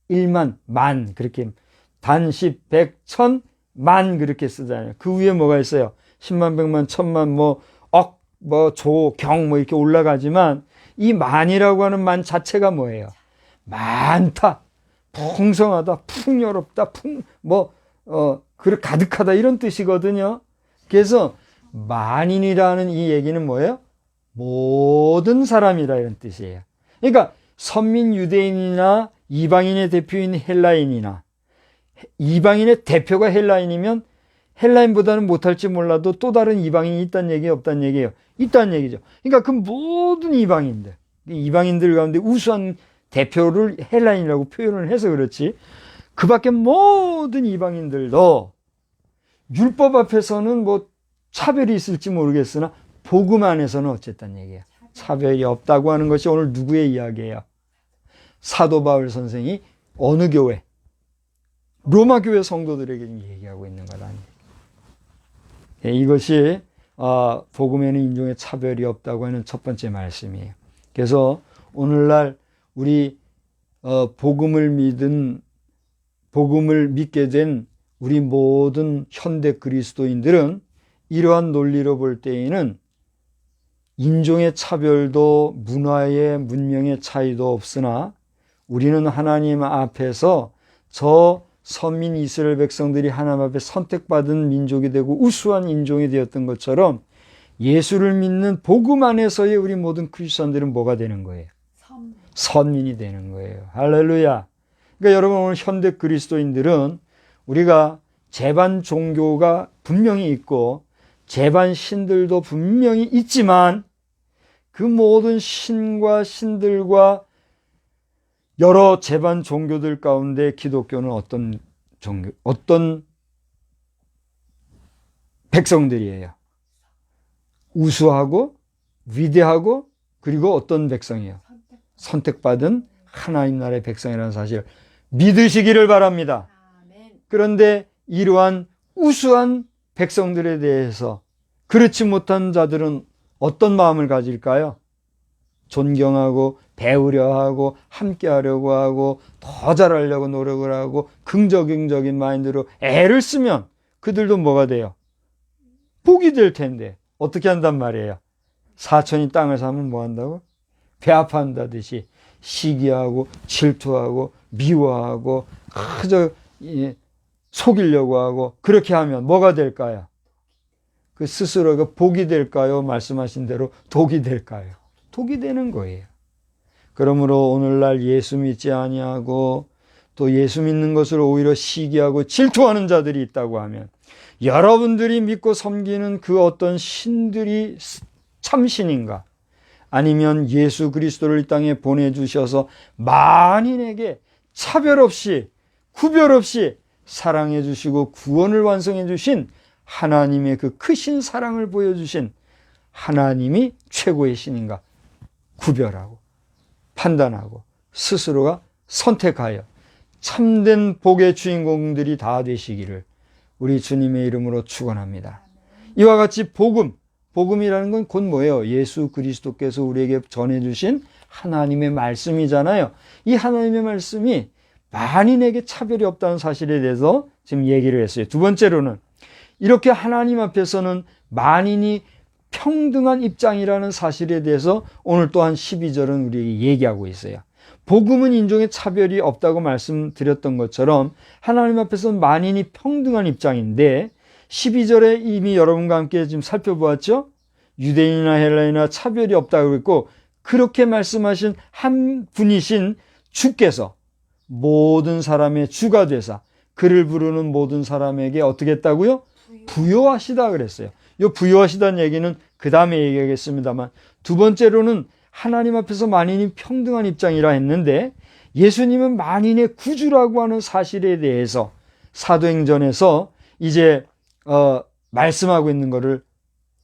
S1: 1만, 만 그렇게 단, 10, 100, 1000, 만 그렇게 쓰잖아요. 그 위에 뭐가 있어요? 10만, 100만, 1000만, 뭐 억, 뭐 조, 경 뭐 이렇게 올라가지만 이 만이라고 하는 만 자체가 뭐예요? 많다, 풍성하다, 풍요롭다, 가득하다 이런 뜻이거든요. 그래서 만인이라는 이 얘기는 뭐예요? 모든 사람이라 이런 뜻이에요. 그러니까 선민 유대인이나 이방인의 대표인 헬라인이나 이방인의 대표가 헬라인이면 헬라인보다는 못할지 몰라도 또 다른 이방인이 있다는 얘기예요, 없다는 얘기예요? 있다는 얘기죠. 그러니까 그 모든 이방인들 가운데 우수한 대표를 헬라인이라고 표현을 해서 그렇지, 그 밖에 모든 이방인들도 율법 앞에서는 뭐 차별이 있을지 모르겠으나 복음 안에서는 어쨌다는 얘기예요. 차별이 없다고 하는 것이 오늘 누구의 이야기예요? 사도 바울 선생이 어느 교회? 로마 교회 성도들에게 얘기하고 있는 거다. 이것이 복음에는 인종의 차별이 없다고 하는 첫 번째 말씀이에요. 그래서 오늘날 우리 복음을 믿게 된 우리 모든 현대 그리스도인들은 이러한 논리로 볼 때에는 인종의 차별도 문화의 문명의 차이도 없으나 우리는 하나님 앞에서 저 선민 이스라엘 백성들이 하나님 앞에 선택받은 민족이 되고 우수한 인종이 되었던 것처럼 예수를 믿는 복음 안에서의 우리 모든 크리스천들은 뭐가 되는 거예요? 선민이 되는 거예요. 할렐루야. 그러니까 여러분, 오늘 현대 그리스도인들은 우리가 제반 종교가 분명히 있고 제반 신들도 분명히 있지만 그 모든 신과 신들과 여러 제반 종교들 가운데 기독교는 어떤 종교, 어떤 백성들이에요? 우수하고 위대하고 그리고 어떤 백성이에요? 선택받은 하나님 나라의 백성이라는 사실을 믿으시기를 바랍니다. 그런데 이러한 우수한 백성들에 대해서 그렇지 못한 자들은 어떤 마음을 가질까요? 존경하고 배우려 하고 함께 하려고 하고 더 잘하려고 노력을 하고 긍정적인 마인드로 애를 쓰면 그들도 뭐가 돼요? 복이 될 텐데 어떻게 한단 말이에요? 사촌이 땅을 사면 뭐 한다고? 배 아파한다듯이 시기하고 질투하고 미워하고 그저 속이려고 하고 그렇게 하면 뭐가 될까요? 그 스스로가 복이 될까요? 말씀하신 대로 독이 될까요? 독이 되는 거예요. 그러므로 오늘날 예수 믿지 아니하고 또 예수 믿는 것을 오히려 시기하고 질투하는 자들이 있다고 하면 여러분들이 믿고 섬기는 그 어떤 신들이 참신인가? 아니면 예수 그리스도를 이 땅에 보내주셔서 만인에게 차별 없이 구별 없이 사랑해 주시고 구원을 완성해 주신 하나님의 그 크신 사랑을 보여주신 하나님이 최고의 신인가? 구별하고 판단하고 스스로가 선택하여 참된 복의 주인공들이 다 되시기를 우리 주님의 이름으로 축원합니다. 이와 같이 복음이라는 건 곧 뭐예요? 예수 그리스도께서 우리에게 전해주신 하나님의 말씀이잖아요. 이 하나님의 말씀이 만인에게 차별이 없다는 사실에 대해서 지금 얘기를 했어요. 두 번째로는 이렇게 하나님 앞에서는 만인이 평등한 입장이라는 사실에 대해서 오늘 또한 12절은 우리에게 얘기하고 있어요. 복음은 인종의 차별이 없다고 말씀드렸던 것처럼 하나님 앞에서는 만인이 평등한 입장인데 12절에 이미 여러분과 함께 지금 살펴보았죠? 유대인이나 헬라인이나 차별이 없다고 했고 그렇게 말씀하신 한 분이신 주께서 모든 사람의 주가 되사 그를 부르는 모든 사람에게 어떻게 했다고요? 부요하시다 그랬어요. 이 부요하시다는 얘기는 그 다음에 얘기하겠습니다만 두 번째로는 하나님 앞에서 만인이 평등한 입장이라 했는데 예수님은 만인의 구주라고 하는 사실에 대해서 사도행전에서 이제 말씀하고 있는 것을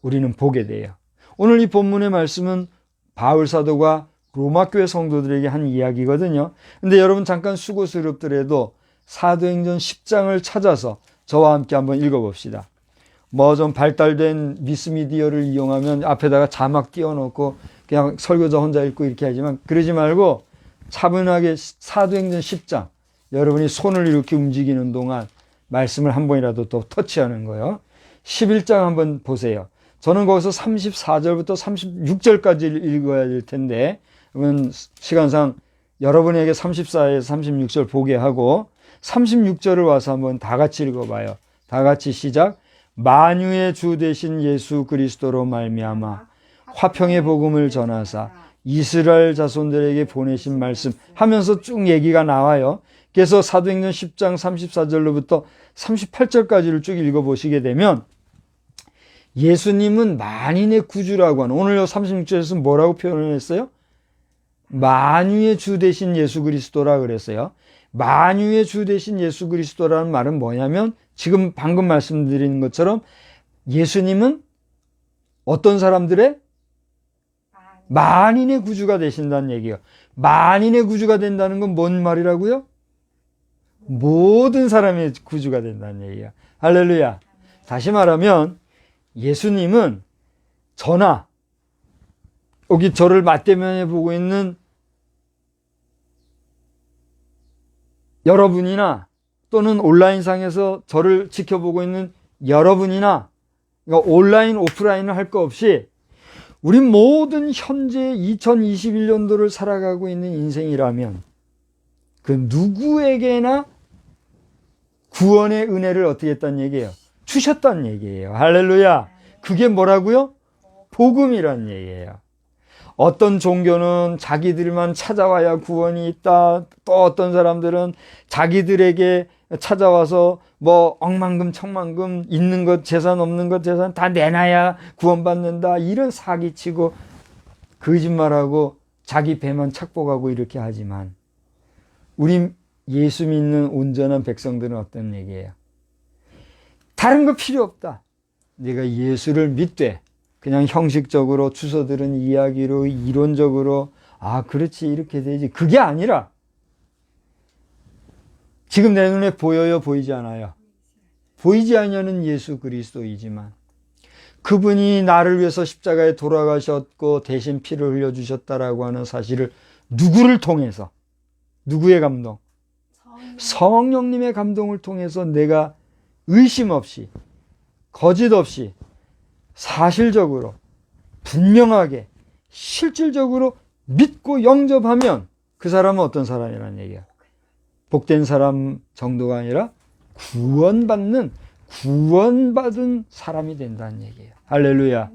S1: 우리는 보게 돼요. 오늘 이 본문의 말씀은 바울 사도가 로마 교회 성도들에게 한 이야기거든요. 근데 여러분 잠깐 수고스럽더라도 사도행전 10장을 찾아서 저와 함께 한번 읽어봅시다. 뭐 좀 발달된 미스미디어를 이용하면 앞에다가 자막 띄워놓고 그냥 설교자 혼자 읽고 이렇게 하지만 그러지 말고 차분하게 사도행전 10장 여러분이 손을 이렇게 움직이는 동안 말씀을 한 번이라도 더 터치하는 거예요. 11장 한번 보세요. 저는 거기서 34절부터 36절까지 읽어야 될 텐데 그러면 시간상 여러분에게 34에서 36절 보게 하고 36절을 와서 한번 다 같이 읽어봐요. 다 같이 시작. 만유의 주 되신 예수 그리스도로 말미암아 화평의 복음을 전하사 이스라엘 자손들에게 보내신 말씀 하면서 쭉 얘기가 나와요. 그래서 사도행전 10장 34절로부터 38절까지를 쭉 읽어보시게 되면 예수님은 만인의 구주라고 하는 오늘 36절에서 뭐라고 표현을 했어요? 만유의 주 되신 예수 그리스도라 그랬어요. 만유의 주 되신 예수 그리스도라는 말은 뭐냐면 지금 방금 말씀드린 것처럼 예수님은 어떤 사람들의 만인의 구주가 되신다는 얘기예요. 만인의 구주가 된다는 건 뭔 말이라고요? 모든 사람의 구주가 된다는 얘기예요. 할렐루야. 다시 말하면 예수님은 저나 여기 저를 맞대면해 보고 있는 여러분이나 또는 온라인상에서 저를 지켜보고 있는 여러분이나, 그러니까 온라인 오프라인을 할 거 없이 우리 모든 현재 2021년도를 살아가고 있는 인생이라면 그 누구에게나 구원의 은혜를 어떻게 했다는 얘기예요? 주셨다는 얘기예요. 할렐루야. 그게 뭐라고요? 복음이란 얘기예요. 어떤 종교는 자기들만 찾아와야 구원이 있다. 또 어떤 사람들은 자기들에게 찾아와서 뭐 억만금 천만금 있는 것 재산 없는 것 재산 다 내놔야 구원받는다. 이런 사기치고 거짓말하고 자기 배만 착복하고 이렇게 하지만 우리 예수 믿는 온전한 백성들은 어떤 얘기예요? 다른 거 필요 없다. 내가 예수를 믿되 그냥 형식적으로 주워 들은 이야기로 이론적으로 그렇지 이렇게 되지 그게 아니라 지금 내 눈에 보여요 보이지 않아요? 보이지 않냐는 예수 그리스도이지만 그분이 나를 위해서 십자가에 돌아가셨고 대신 피를 흘려주셨다라고 하는 사실을 누구를 통해서 누구의 감동? 성령님의 감동을 통해서 내가 의심 없이 거짓 없이 사실적으로 분명하게 실질적으로 믿고 영접하면 그 사람은 어떤 사람이라는 얘기야? 복된 사람 정도가 아니라 구원받은 사람이 된다는 얘기예요. 할렐루야.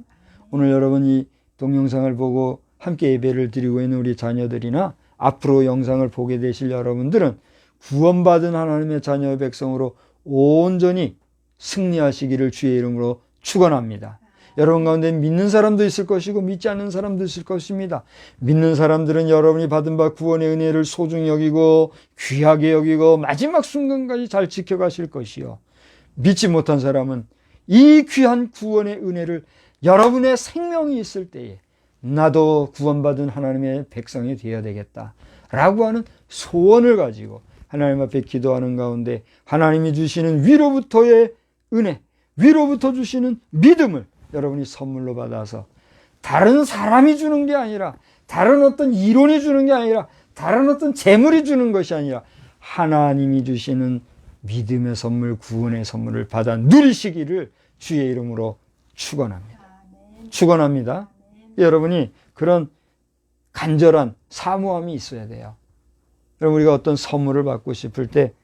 S1: 오늘 여러분이 동영상을 보고 함께 예배를 드리고 있는 우리 자녀들이나 앞으로 영상을 보게 되실 여러분들은 구원받은 하나님의 자녀의 백성으로 온전히 승리하시기를 주의 이름으로 축원합니다. 여러분 가운데 믿는 사람도 있을 것이고 믿지 않는 사람도 있을 것입니다. 믿는 사람들은 여러분이 받은 바 구원의 은혜를 소중히 여기고 귀하게 여기고 마지막 순간까지 잘 지켜가실 것이요. 믿지 못한 사람은 이 귀한 구원의 은혜를 여러분의 생명이 있을 때에 나도 구원받은 하나님의 백성이 되어야 되겠다 라고 하는 소원을 가지고 하나님 앞에 기도하는 가운데 하나님이 주시는 위로부터의 은혜, 위로부터 주시는 믿음을 여러분이 선물로 받아서 다른 사람이 주는 게 아니라 다른 어떤 이론이 주는 게 아니라 다른 어떤 재물이 주는 것이 아니라 하나님이 주시는 믿음의 선물, 구원의 선물을 받아 누리시기를 주의 이름으로 축원합니다. 축원합니다. 여러분이 그런 간절한 사모함이 있어야 돼요. 여러분 우리가 어떤 선물을 받고 싶을 때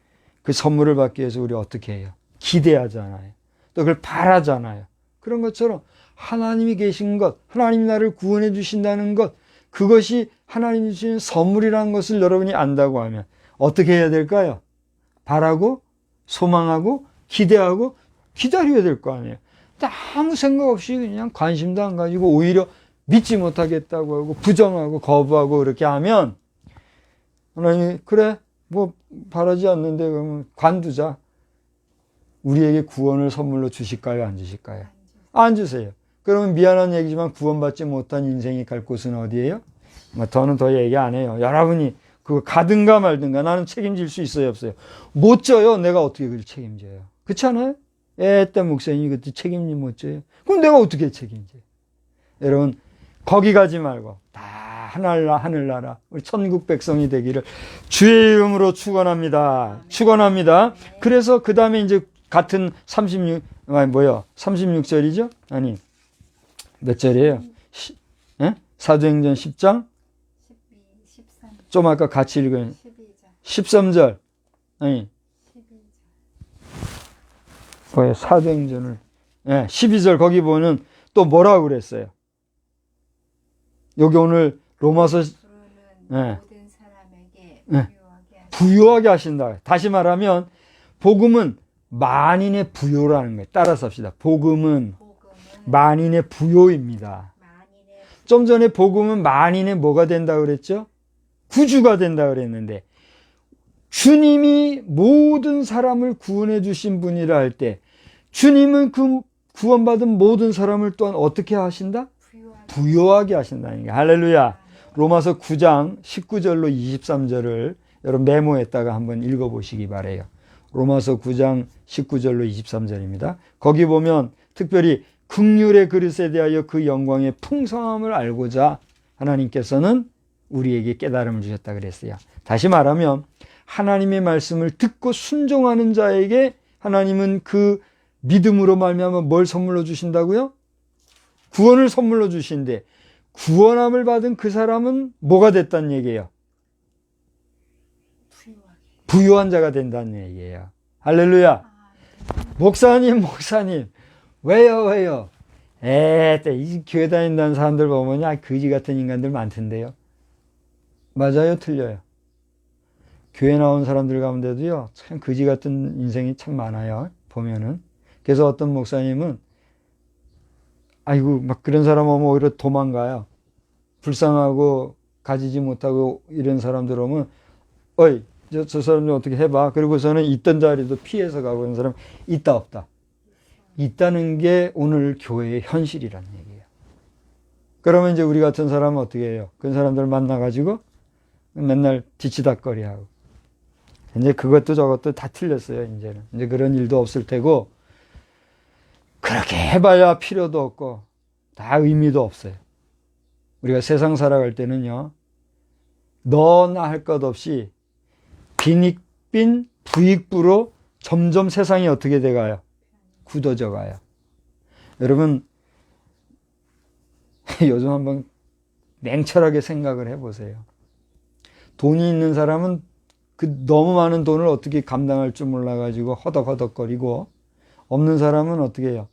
S1: 그 선물을 받기 위해서 우리 어떻게 해요? 기대하잖아요. 또 그걸 바라잖아요. 그런 것처럼 하나님이 계신 것, 하나님이 나를 구원해 주신다는 것, 그것이 하나님이 주신 선물이라는 것을 여러분이 안다고 하면 어떻게 해야 될까요? 바라고 소망하고 기대하고 기다려야 될 거 아니에요. 근데 아무 생각 없이 그냥 관심도 안 가지고 오히려 믿지 못하겠다고 하고 부정하고 거부하고 그렇게 하면 하나님이 그래 뭐 바라지 않는데 그러면 관두자. 우리에게 구원을 선물로 주실까요? 안 주실까요? 안 주세요. 그러면 미안한 얘기지만 구원받지 못한 인생이 갈 곳은 어디예요? 저는 더 얘기 안 해요. 여러분이 그거 가든가 말든가 나는 책임질 수 있어요? 없어요? 못 져요. 내가 어떻게 그걸 책임져요? 그렇지 않아요? 애때 목사님이 그때 책임질 못 져요. 그럼 내가 어떻게 책임져요? 여러분 거기 가지 말고 다 하늘나라 우리 천국 백성이 되기를 주의 이름으로 축원합니다. 축원합니다. 그래서 그 다음에 이제 같은 36절이죠? 아니 몇 절이에요? 사도행전 10장?
S2: 13.
S1: 좀 아까 같이 읽은
S2: 12절.
S1: 13절. 아니
S2: 12절.
S1: 사도행전을 12절 거기 보면 또 뭐라고 그랬어요? 여기 오늘 로마서
S2: 모든 사람에게
S1: 부유하게 하신다. 다시 말하면 복음은 만인의 부요라는 거예요. 따라서 합시다. 복음은 만인의 부요입니다. 좀 전에 복음은 만인의 뭐가 된다 그랬죠? 구주가 된다 그랬는데 주님이 모든 사람을 구원해 주신 분이라 할 때 주님은 그 구원받은 모든 사람을 또한 어떻게 하신다? 부요하게 하신다는 게 할렐루야. 로마서 9장 19절로 23절을 여러분 메모했다가 한번 읽어보시기 바래요. 로마서 9장 19절로 23절입니다. 거기 보면 특별히 긍휼의 그릇에 대하여 그 영광의 풍성함을 알고자 하나님께서는 우리에게 깨달음을 주셨다 그랬어요. 다시 말하면 하나님의 말씀을 듣고 순종하는 자에게 하나님은 그 믿음으로 말미암아 뭘 선물로 주신다고요? 구원을 선물로 주신대. 구원함을 받은 그 사람은 뭐가 됐다는 얘기예요? 부유한 자가 된다는 얘기예요. 할렐루야. 목사님 왜요? 이 교회 다닌다는 사람들 보면 거지 같은 인간들 많던데요. 맞아요, 틀려요? 교회 나온 사람들 가운데도요, 참 거지 같은 인생이 참 많아요, 보면은. 그래서 어떤 목사님은, 막 그런 사람 오면 오히려 도망가요. 불쌍하고 가지지 못하고 이런 사람들 오면, 어이, 저 사람 좀 어떻게 해봐. 그리고서는 있던 자리도 피해서 가고 이런 사람 있다, 없다. 있다는 게 오늘 교회의 현실이라는 얘기예요. 그러면 이제 우리 같은 사람은 어떻게 해요? 그런 사람들 만나가지고 맨날 뒤치다꺼리하고. 이제 그것도 저것도 다 틀렸어요, 이제는. 이제 그런 일도 없을 테고, 그렇게 해봐야 필요도 없고, 다 의미도 없어요. 우리가 세상 살아갈 때는요, 너나 할 것 없이 빈익빈 부익부로 점점 세상이 어떻게 돼가요? 굳어져 가요. 여러분, 요즘 한번 냉철하게 생각을 해보세요. 돈이 있는 사람은 그 너무 많은 돈을 어떻게 감당할 줄 몰라가지고 허덕허덕거리고, 없는 사람은 어떻게 해요?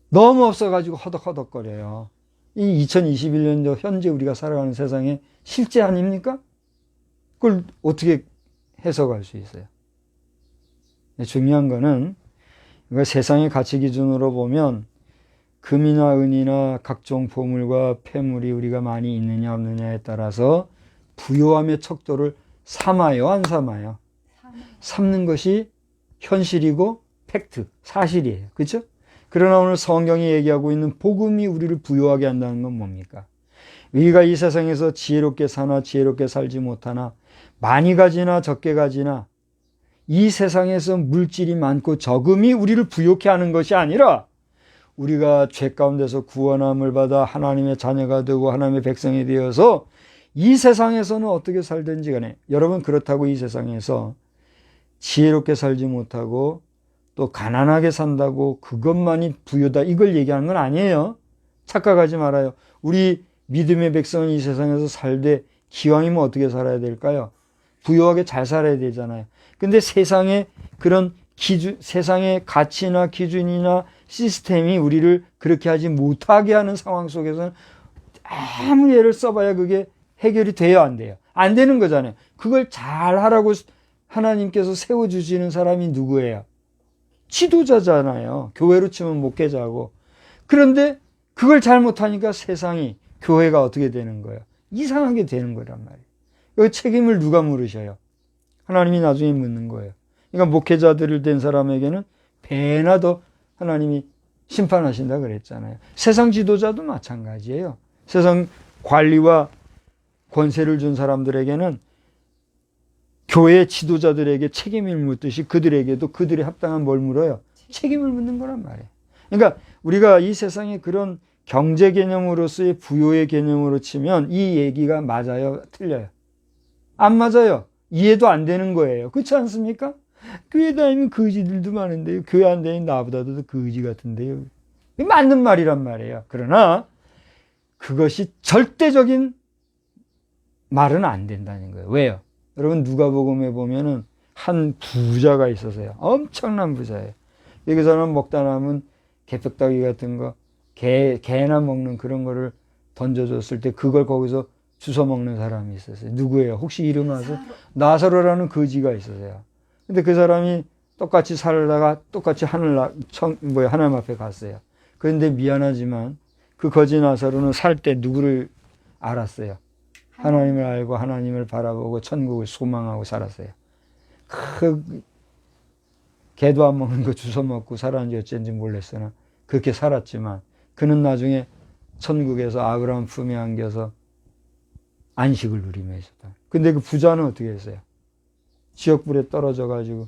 S1: 너무 없어가지고 허덕허덕거려요. 이 2021년도 현재 우리가 살아가는 세상의 실제 아닙니까? 그걸 어떻게 해석할 수 있어요? 중요한 거는 세상의 가치 기준으로 보면 금이나 은이나 각종 보물과 폐물이 우리가 많이 있느냐 없느냐에 따라서 부요함의 척도를 삼아요, 안 삼아요? 삼는 것이 현실이고 팩트, 사실이에요. 그렇죠? 그러나 오늘 성경이 얘기하고 있는 복음이 우리를 부요하게 한다는 건 뭡니까? 우리가 이 세상에서 지혜롭게 사나 지혜롭게 살지 못하나, 많이 가지나 적게 가지나, 이 세상에서 물질이 많고 적음이 우리를 부요케 하는 것이 아니라, 우리가 죄 가운데서 구원함을 받아 하나님의 자녀가 되고 하나님의 백성이 되어서 이 세상에서는 어떻게 살든지 간에, 여러분 그렇다고 이 세상에서 지혜롭게 살지 못하고 또 가난하게 산다고 그것만이 부유다, 이걸 얘기하는 건 아니에요. 착각하지 말아요. 우리 믿음의 백성은 이 세상에서 살되 기왕이면 어떻게 살아야 될까요? 부유하게 잘 살아야 되잖아요. 근데 세상의 그런 기준, 세상의 가치나 기준이나 시스템이 우리를 그렇게 하지 못하게 하는 상황 속에서는 아무 예를 써봐야 그게 해결이 돼요, 안 돼요? 안 되는 거잖아요. 그걸 잘 하라고 하나님께서 세워주시는 사람이 누구예요? 지도자잖아요. 교회로 치면 목회자고. 그런데 그걸 잘못하니까 세상이, 교회가 어떻게 되는 거예요? 이상하게 되는 거란 말이에요. 여기 책임을 누가 물으셔요? 하나님이 나중에 묻는 거예요. 그러니까 목회자들을 된 사람에게는 배나 더 하나님이 심판하신다 그랬잖아요. 세상 지도자도 마찬가지예요. 세상 관리와 권세를 준 사람들에게는 교회 지도자들에게 책임을 묻듯이 그들에게도 그들이 합당한 뭘 물어요? 책임을 묻는 거란 말이에요. 그러니까 우리가 이 세상의 그런 경제 개념으로서의 부요의 개념으로 치면 이 얘기가 맞아요? 틀려요? 안 맞아요. 이해도 안 되는 거예요. 그렇지 않습니까? 교회 다니면 거지들도 많은데요. 교회 안 다니는 나보다도 더 거지 같은데요. 맞는 말이란 말이에요. 그러나 그것이 절대적인 말은 안 된다는 거예요. 왜요? 여러분 누가복음에 보면은 한 부자가 있었어요. 엄청난 부자예요. 그 사람 먹다 남은 개떡다귀 같은 거, 개나 먹는 그런 거를 던져줬을 때 그걸 거기서 주워 먹는 사람이 있었어요. 누구예요? 혹시 이름 아세요? 나사로라는 거지가 있었어요. 근데 그 사람이 똑같이 살다가 똑같이 하나님 앞에 갔어요. 그런데 미안하지만 그 거지 나사로는 살 때 누구를 알았어요? 하나님을 알고 하나님을 바라보고 천국을 소망하고 살았어요. 개도 안 먹는 거 주워 먹고 살았는지 어쩐지 몰랐으나 그렇게 살았지만 그는 나중에 천국에서 아브라함 품에 안겨서 안식을 누리며 있었다. 근데 그 부자는 어떻게 했어요? 지옥불에 떨어져 가지고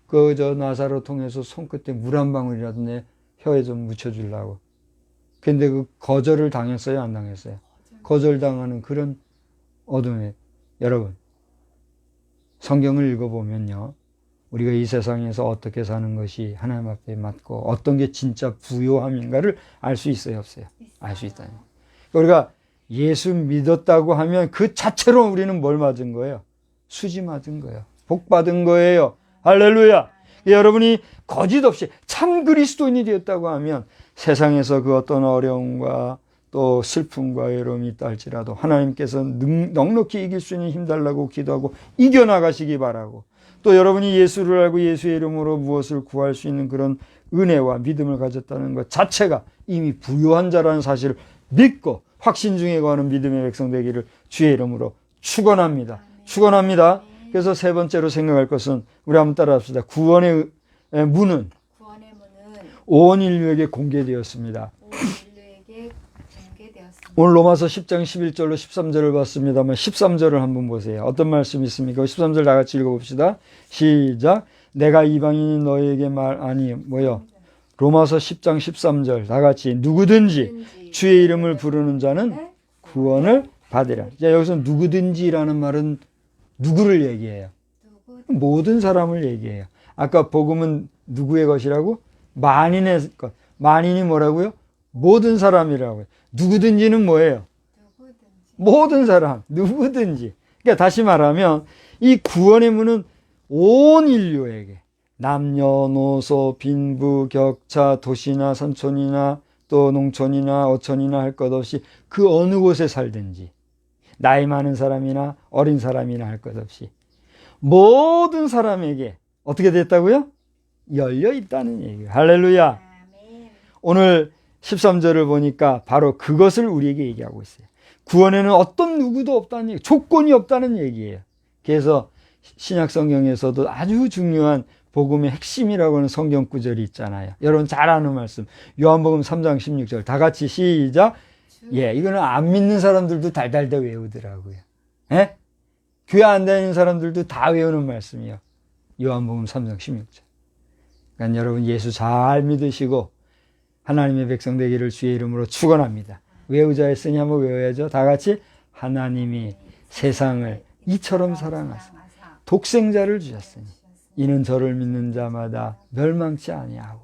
S1: 그 나사로 통해서 손끝에 물 한 방울이라도 내 혀에 좀 묻혀주려고. 근데 그 거절을 당했어요, 안 당했어요? 거절당하는 그런 어둠에, 여러분, 성경을 읽어보면요, 우리가 이 세상에서 어떻게 사는 것이 하나님 앞에 맞고 어떤 게 진짜 부요함인가를 알 수 있어요, 없어요? 알 수 있다. 우리가 예수 믿었다고 하면 그 자체로 우리는 뭘 맞은 거예요? 수지 맞은 거예요. 복 받은 거예요. 할렐루야. 여러분이 거짓 없이 참 그리스도인이 되었다고 하면 세상에서 그 어떤 어려움과 또 슬픔과 외로움이 있다 할지라도 하나님께서 넉넉히 이길 수 있는 힘 달라고 기도하고 이겨나가시기 바라고, 또 여러분이 예수를 알고 예수의 이름으로 무엇을 구할 수 있는 그런 은혜와 믿음을 가졌다는 것 자체가 이미 부요한 자라는 사실을 믿고 확신 중에 거하는 믿음의 백성 되기를 주의 이름으로 축원합니다. 축원합니다. 그래서 세 번째로 생각할 것은, 우리 한번 따라합시다. 구원의 문은 온 인류에게 공개되었습니다. 오늘 로마서 10장 11절로 13절을 봤습니다만 13절을 한번 보세요. 어떤 말씀이 있습니까? 13절 다 같이 읽어봅시다. 시작. 내가 이방인이 너에게 말하니 뭐요? 로마서 10장 13절 다 같이, 누구든지 주의 이름을 부르는 자는 구원을 받으리라. 자, 여기서 누구든지라는 말은 누구를 얘기해요? 모든 사람을 얘기해요. 아까 복음은 누구의 것이라고? 만인의 것. 만인이 뭐라고요? 모든 사람이라고요. 누구든지는 뭐예요? 모든 사람, 누구든지. 그러니까 다시 말하면 이 구원의 문은 온 인류에게, 남녀노소, 빈부, 격차, 도시나 산촌이나 또 농촌이나 어촌이나 할 것 없이 그 어느 곳에 살든지, 나이 많은 사람이나 어린 사람이나 할 것 없이 모든 사람에게 어떻게 됐다고요? 열려 있다는 얘기예요. 할렐루야. 오늘 13절을 보니까 바로 그것을 우리에게 얘기하고 있어요. 구원에는 어떤 누구도 없다는 얘기, 조건이 없다는 얘기예요. 그래서 신약 성경에서도 아주 중요한 복음의 핵심이라고 하는 성경 구절이 있잖아요. 여러분 잘 아는 말씀, 요한복음 3장 16절 다 같이 시작. 예, 이거는 안 믿는 사람들도 달달달 외우더라고요. 예? 교회 안 다니는 사람들도 다 외우는 말씀이요. 요한복음 3장 16절. 그러니까 여러분 예수 잘 믿으시고 하나님의 백성 되기를 주의 이름으로 축원합니다. 외우자 했으니 한번 외워야죠. 다 같이, 하나님이 세상을 이처럼 사랑하사 독생자를 주셨으니 이는 저를 믿는 자마다 멸망치 아니하고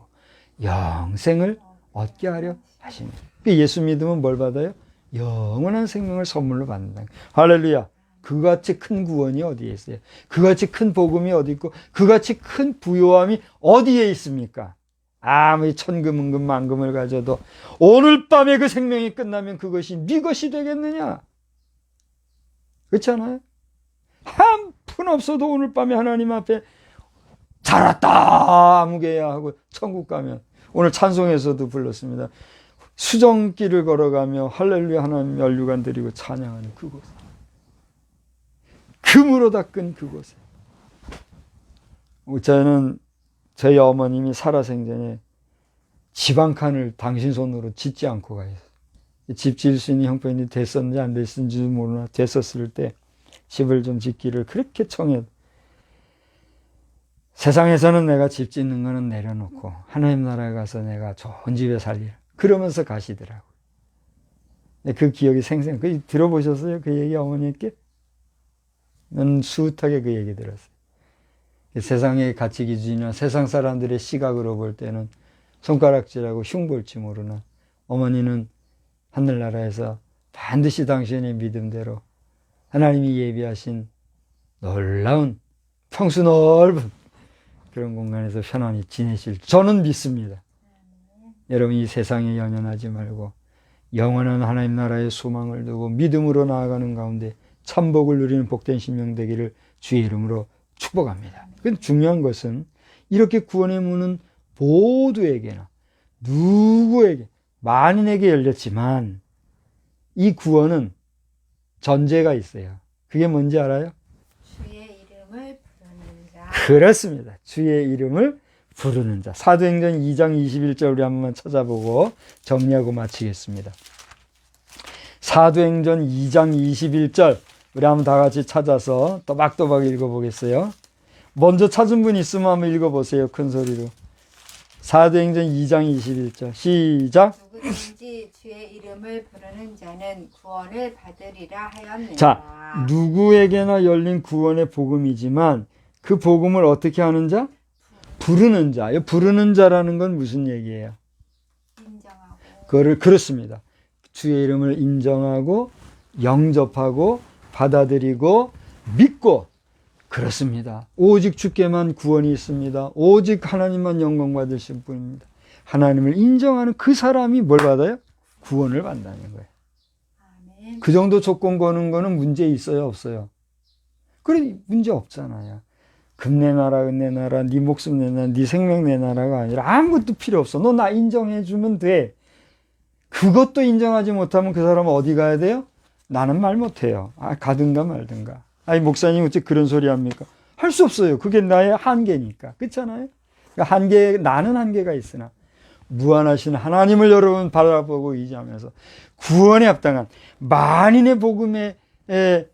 S1: 영생을 얻게 하려 하십니다. 예수 믿으면 뭘 받아요? 영원한 생명을 선물로 받는다. 할렐루야. 그같이 큰 구원이 어디에 있어요? 그같이 큰 복음이 어디 있고 그같이 큰 부요함이 어디에 있습니까? 아무리 천금, 은금, 만금을 가져도 오늘 밤에 그 생명이 끝나면 그것이 네 것이 되겠느냐? 그렇지 않아요? 한 푼 없어도 오늘 밤에 하나님 앞에 잘 왔다 아무개야 하고 천국 가면, 오늘 찬송에서도 불렀습니다. 수정길을 걸어가며 할렐루야 하나님 연류관 드리고 찬양하는 그곳, 금으로 닦은 그곳에. 저는 저희 어머님이 살아생전에 집 한 칸을 당신 손으로 짓지 않고 가요. 집 지을 수 있는 형편이 됐었는지 안 됐었는지도 모르나 됐었을 때 집을 좀 짓기를 그렇게 청해. 세상에서는 내가 집 짓는 거는 내려놓고 하나님 나라에 가서 내가 좋은 집에 살리라 그러면서 가시더라고요. 그 기억이 생생. 그 들어보셨어요? 그 얘기 어머니께? 난 수웃하게 그 얘기 들었어요. 세상의 가치 기준이나 세상 사람들의 시각으로 볼 때는 손가락질하고 흉볼지 모르나 어머니는 하늘나라에서 반드시 당신의 믿음대로 하나님이 예비하신 놀라운 평수 넓은 그런 공간에서 편안히 지내실 저는 믿습니다. 여러분 이 세상에 연연하지 말고 영원한 하나님 나라의 소망을 두고 믿음으로 나아가는 가운데 참복을 누리는 복된 신명 되기를 주의 이름으로 축복합니다. 근데 중요한 것은 이렇게 구원의 문은 모두에게나 누구에게 만인에게 열렸지만 이 구원은 전제가 있어요. 그게 뭔지 알아요?
S2: 주의 이름을 부르는 자.
S1: 그렇습니다. 주의 이름을 부르는 자. 사도행전 2장 21절 우리 한번 찾아보고 정리하고 마치겠습니다. 사도행전 2장 21절 우리 한번 다 같이 찾아서 또박또박 읽어보겠어요. 먼저 찾은 분 있으면 한번 읽어보세요. 큰 소리로. 사도행전 2장 21절 시작.
S2: 누구든지 주의 이름을 부르는 자는 구원을 받으리라 하였느니라.
S1: 자, 누구에게나 열린 구원의 복음이지만 그 복음을 어떻게 하는 자? 부르는 자. 이 부르는 자라는 건 무슨 얘기예요?
S2: 인정하고
S1: 그거를 그렇습니다. 주의 이름을 인정하고 영접하고 받아들이고 믿고 그렇습니다. 오직 주께만 구원이 있습니다. 오직 하나님만 영광 받으실 분입니다. 하나님을 인정하는 그 사람이 뭘 받아요? 구원을 받는다는 거예요.
S2: 아멘.
S1: 그 정도 조건 거는 거는 문제 있어요, 없어요? 그래, 문제 없잖아요. 금 내놔라, 은 내놔라, 네 목숨 내놔라, 네 생명 내놔라가 아니라 아무것도 필요 없어. 너 나 인정해주면 돼. 그것도 인정하지 못하면 그 사람은 어디 가야 돼요? 나는 말 못해요. 가든가 말든가. 아니, 목사님 어째 그런 소리 합니까? 할 수 없어요. 그게 나의 한계니까. 그렇잖아요? 그러니까 나는 한계가 있으나 무한하신 하나님을 여러분 바라보고 의지하면서 구원에 합당한 만인의 복음에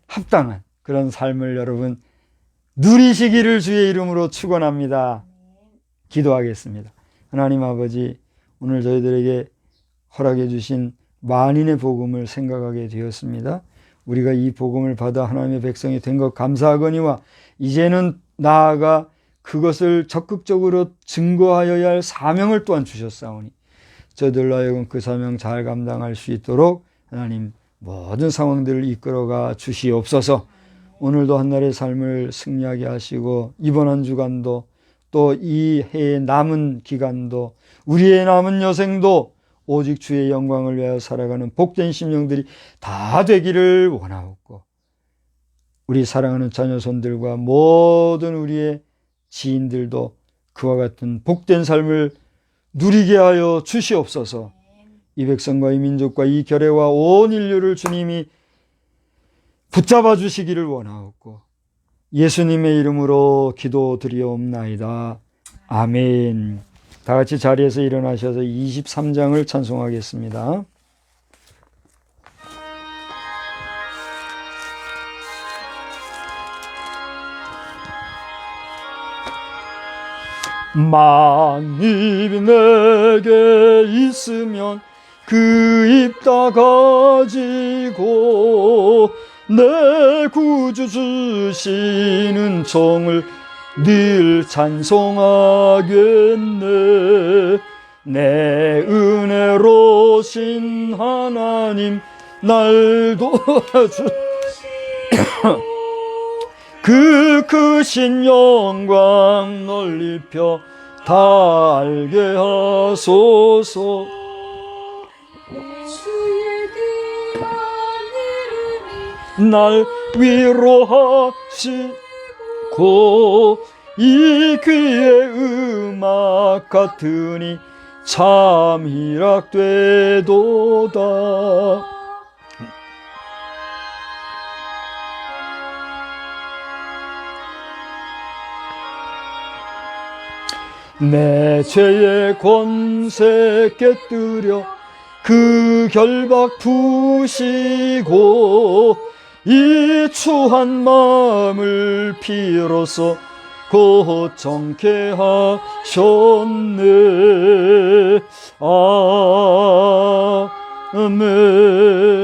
S1: 합당한 그런 삶을 여러분 누리시기를 주의 이름으로 축원합니다. 기도하겠습니다. 하나님 아버지, 오늘 저희들에게 허락해 주신 만인의 복음을 생각하게 되었습니다. 우리가 이 복음을 받아 하나님의 백성이 된 것 감사하거니와 이제는 나아가 그것을 적극적으로 증거하여야 할 사명을 또한 주셨사오니 저들로 하여금 그 사명 잘 감당할 수 있도록 하나님 모든 상황들을 이끌어가 주시옵소서. 오늘도 한날의 삶을 승리하게 하시고 이번 한 주간도 또 이 해의 남은 기간도 우리의 남은 여생도 오직 주의 영광을 위하여 살아가는 복된 심령들이 다 되기를 원하옵고 우리 사랑하는 자녀손들과 모든 우리의 지인들도 그와 같은 복된 삶을 누리게 하여 주시옵소서. 이 백성과 이 민족과 이 결례와 온 인류를 주님이 붙잡아 주시기를 원하옵고 예수님의 이름으로 기도드리옵나이다. 아멘. 다 같이 자리에서 일어나셔서 23장을 찬송하겠습니다. 만입이 내게 있으면 그 입 다 가지고 내 구주 주시는 종을 늘 찬송하겠네. 내 은혜로신 하나님 날 도와주 그 크신 영광 널리 펴 다 알게 하소서. 날 위로하시고 이 귀의 음악 같으니 참 희락되도다. 내 죄의 권세 깨뜨려 그 결박 푸시고 이 추한 마음을 비로소 고정케 하셨네.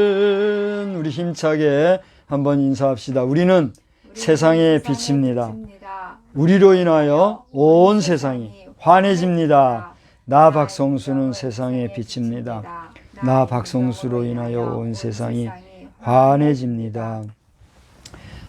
S1: 아멘. 우리 힘차게 한번 인사합시다. 우리는 세상의 빛입니다. 우리로 인하여 온 세상이 환해집니다. 나 박성수는 세상의 빛입니다. 나 박성수로 인하여 온 세상이 환해집니다.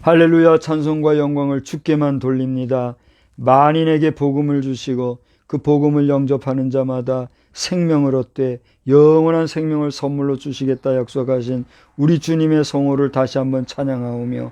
S1: 할렐루야. 찬송과 영광을 주께만 돌립니다. 만인에게 복음을 주시고 그 복음을 영접하는 자마다 생명을 얻되 영원한 생명을 선물로 주시겠다 약속하신 우리 주님의 성호를 다시 한번 찬양하오며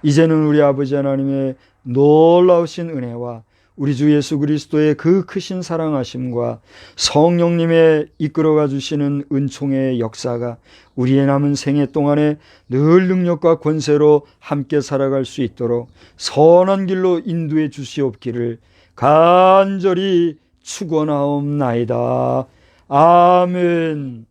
S1: 이제는 우리 아버지 하나님의 놀라우신 은혜와 우리 주 예수 그리스도의 그 크신 사랑하심과 성령님의 이끌어가 주시는 은총의 역사가 우리의 남은 생애 동안에 늘 능력과 권세로 함께 살아갈 수 있도록 선한 길로 인도해 주시옵기를 간절히 축원하옵나이다. 아멘.